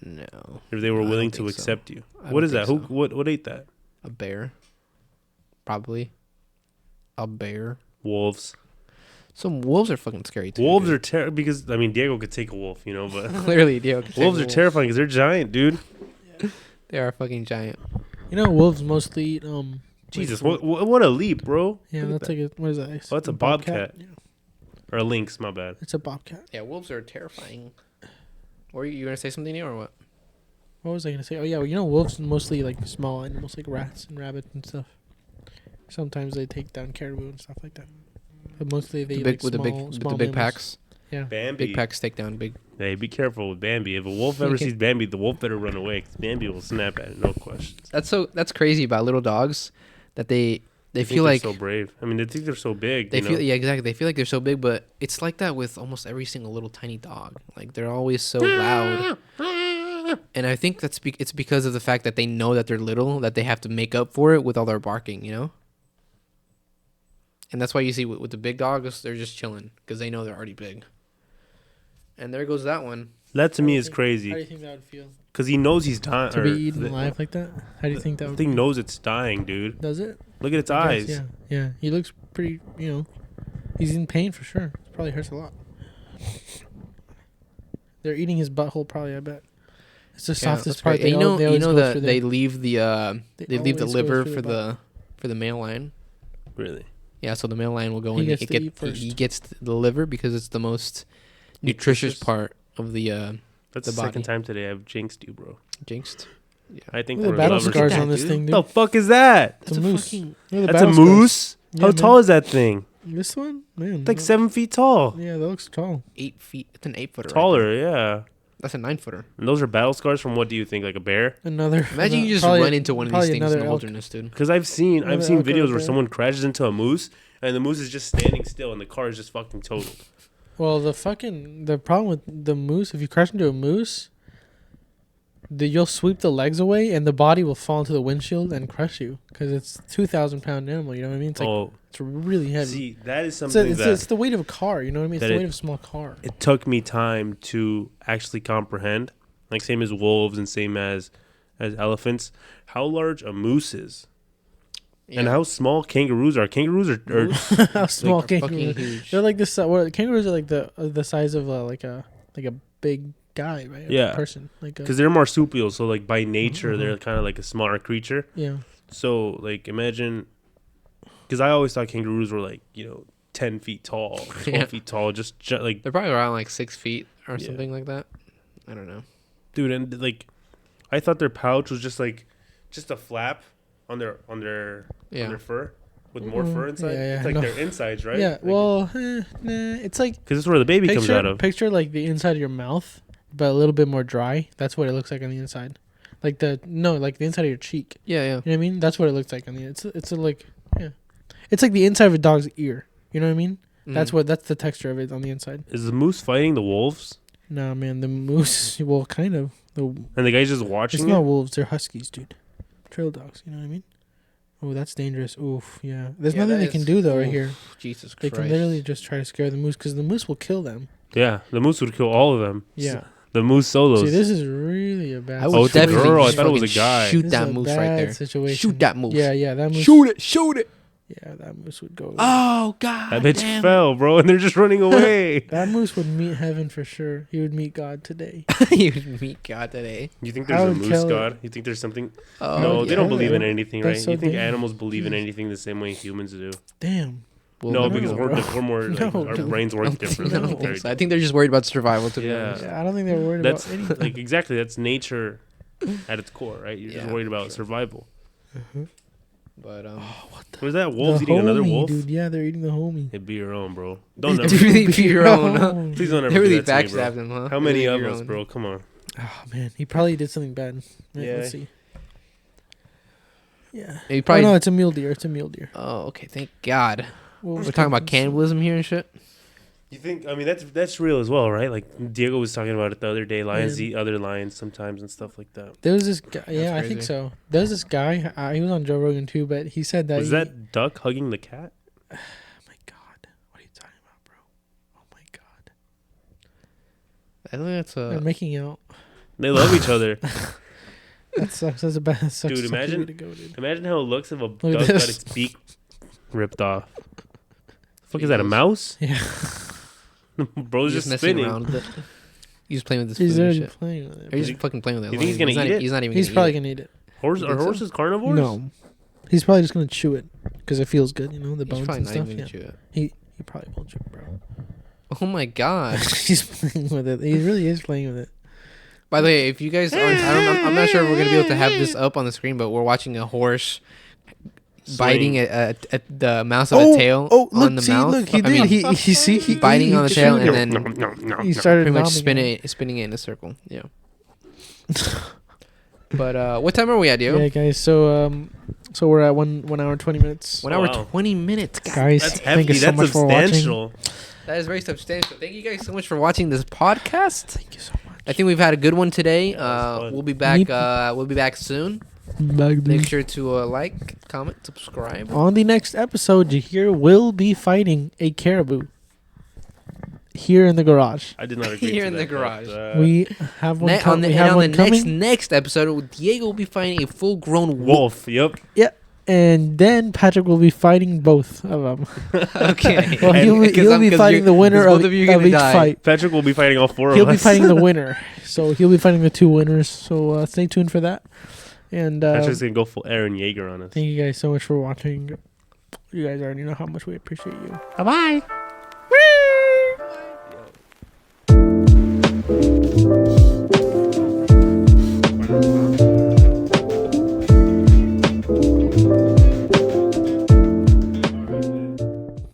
No. If they were I don't willing to think so. accept you. I What don't is that? think Who so. what ate that? A bear. Probably. A bear. Wolves. Some wolves are fucking scary too. Wolves dude. are terrible because Diego could take a wolf, but Clearly, Diego can take wolves are wolves. terrifying because they're giant, dude. They are fucking giant. You know, wolves mostly eat. Jesus, like, what a leap, bro. Yeah, Look at that's that. like what is that? Oh, that's a bobcat. Yeah, Or a lynx, my bad. it's a bobcat. Yeah, wolves are terrifying. Were you gonna say something new or what? What was I gonna say? Oh yeah, well, you know, wolves mostly like small animals like rats and rabbits and stuff. Sometimes they take down caribou and stuff like that. But mostly they eat, like, With the big small big mammals. packs. Yeah. Bambi. Big packs take down big. Hey, be careful with Bambi. If a wolf ever sees Bambi, the wolf better run away because Bambi will snap at it, no questions. That's crazy about little dogs, that they They feel think like they're so brave. I mean, they think they're so big. they feel exactly. They feel like they're so big, but it's like that with almost every single little tiny dog. Like they're always so loud. And I think it's because of the fact that they know that they're little, that they have to make up for it with all their barking, And that's why you see with the big dogs, they're just chilling because they know they're already big. And there goes that one. That to me is How do crazy you think that would feel because he knows he's dying. to be eaten alive like that? How do you think that The would? thing knows it's dying, dude. Does it? Look at its I eyes. guess, yeah. He looks pretty. He's in pain for sure. It probably hurts a lot. They're eating his butthole, probably. I bet. It's the softest part. Right. And you always know go that through they there. leave the They leave the always go liver through for the the male lion. Really? Yeah, so the male lion will go He in. gets to eat first. He gets the liver because it's the most nutritious part of the That's the the second body. time today I've jinxed you, bro. jinxed. I think Look at we're the battle lovers. scars that, on this dude. thing, dude. The fuck is that? It's a moose. fucking- Look at the That's a battle scars. moose? Yeah, How man. tall is that thing? This one, man. It's like 7 feet tall. Yeah, that looks tall. 8 feet. It's an 8 footer. Taller, yeah. That's a 9 footer. And those are battle scars from what do you think? Like a bear? Another. Imagine you just probably- run into one of these probably things in another the elk. wilderness, dude. Because I've seen Another videos elk or a where bear? someone crashes into a moose and the moose is just standing still and the car is just fucking totaled. Well, the problem with the moose, if you crash into a moose, you'll sweep the legs away and the body will fall into the windshield and crush you because it's 2,000-pound animal. You know what I mean? It's like it's really heavy. See, that is It's, something it's the weight of a car. You know what I mean? It's that the it- weight of a small car. it took me time to actually comprehend. Like same as wolves and same as elephants, how large a moose is. And how small kangaroos are. Kangaroos are How small fucking kangaroos? huge. They're like this. Kangaroos are like the size of like a big guy, right? A Yeah. person. Like a, because they're marsupials, so like by nature Mhm. they're kind of like a smaller creature. yeah. So like imagine, because I always thought kangaroos were like 10 feet tall, 12 Yeah. feet tall, just like They're probably around like 6 feet or Yeah. something like that. I don't know. dude, and like I thought their pouch was just a flap on their Yeah. fur with more fur inside. Yeah, It's like no. their insides, right? Yeah. Well, nah. It's like because it's where the baby comes out of. Picture like the inside of your mouth, but a little bit more dry. That's what it looks like on the inside. Like the inside of your cheek. Yeah, yeah. You know what I mean? That's what it looks like on the. It's like it's like the inside of a dog's ear. You know what I mean? That's the texture of it on the inside. Is the moose fighting the wolves? Nah, man, the moose. Well, kind of. And the guy's just It's watching not it? wolves. They're huskies, dude. Trail dogs. You know what I mean? Oh, that's dangerous. Oof. Yeah. There's Yeah, nothing that they can is- do though right oof. here. Jesus They Christ. can literally just try to scare the moose because the moose will kill them. Yeah, the moose would kill all of them. Yeah. The moose solos. See, this is really a bad. I Oh, would it's a definitely girl. I just thought it was a fucking guy. Shoot This is that a moose right bad there. Situation. Shoot that moose. Yeah, that moose. Shoot it. Shoot it. Yeah, that moose would go. Oh God! That bitch damn. fell, bro, and they're just running away. That moose would meet heaven for sure. He would meet God today. You meet God today. You think I there's a would moose kill god? You think there's something? Oh, No, yeah. they don't believe in Yeah. anything, That's right? so You think dangerous. animals believe in anything the same way humans do? Damn. Well, No, no, because bro. we're more like No, our no. brains work different. No, They're- so I think they're just worried about survival. To be Yeah. honest. Yeah, I don't think they're worried That's about anything. like exactly that's nature at its core, right? You're just Yeah, worried about sure. survival. But Where's that wolf The eating another homie, wolf? dude. Yeah, they're eating the homie. It'd be your own, bro. Don't They ever, do. really be your own, huh? own. please don't ever They do really that to me, bro. backstabbed him, huh? How many Really of your us, own. bro? Come on. Oh man, he probably did something bad. Man, Yeah. Let's see. Yeah. He probably. Oh no, it's a mule deer. It's a mule deer. Oh, okay. Thank God. Well, We're talking about cannibalism here and shit. You think? I mean, that's real as well, right? Like Diego was talking about it the other day. Lions Yeah. eat other lions sometimes and stuff like that. There was this guy. Yeah, I think crazy. so. There was this guy. He was on Joe Rogan too, but he said that. Was that duck hugging the cat? Oh my God, what are you talking about, bro? Oh my God, I think that's they're making out. They love each other. That sucks. That's a bad. That sucks. Dude, Sucky imagine- way to go, dude. Imagine how it looks if a duck at got this. its beak ripped off. The fuck is that? A Jesus. mouse? Yeah, Bro's He's just messing spinning. around with it. He's just playing with this he's food and already shit. playing with Or it. he's just fucking playing with it. You think he's gonna not eat e- it? He's not even. He's gonna probably eat it. gonna eat it. Horse, You are think so? horses carnivores? No, he's probably just gonna chew it because it feels good. You know, the He's bones probably and not stuff. even Yeah. gonna chew it. He probably won't chew it, bro. Oh my God. He's playing with it. He really is playing with it. By the way, if you guys aren't, I'm not sure if we're gonna be able to have this up on the screen, but we're watching a horse biting at the mouse of a tail on the mouth. Look, he I mean, did. He see, he biting on the tail chewed and it. then He started pretty much nomming spinning it in a circle. Yeah. But what time are we at, Diego? Yeah, guys. So we're at 1 hour 20 minutes. 1 hour wow. 20 minutes, guys. Guys, That's thank heavy. you so That's much for watching. substantial. That is very substantial. Thank you guys so much for watching this podcast. Thank you so much. I think we've had a good one today. Yeah, it was fun. We'll be back. Meet- We'll be back soon. Make sure to like, comment, subscribe. On the next episode, Jahir will be fighting a caribou here in the garage. I did not agree Here to in that, the garage. but, We have one. On the, we and have on the one coming. next episode, Diego will be fighting a full-grown wolf. wolf. Yep. And then Patrick will be fighting both of them. Okay. Well, he'll be fighting the winner of both you are of gonna each die. fight. Patrick will be fighting all four He'll of us. be fighting the winner. So he'll be fighting the two winners. So stay tuned for that. And Patrick's gonna go full Aaron Yeager on us. thank you guys so much for watching. You guys already know how much we appreciate you. Bye-bye.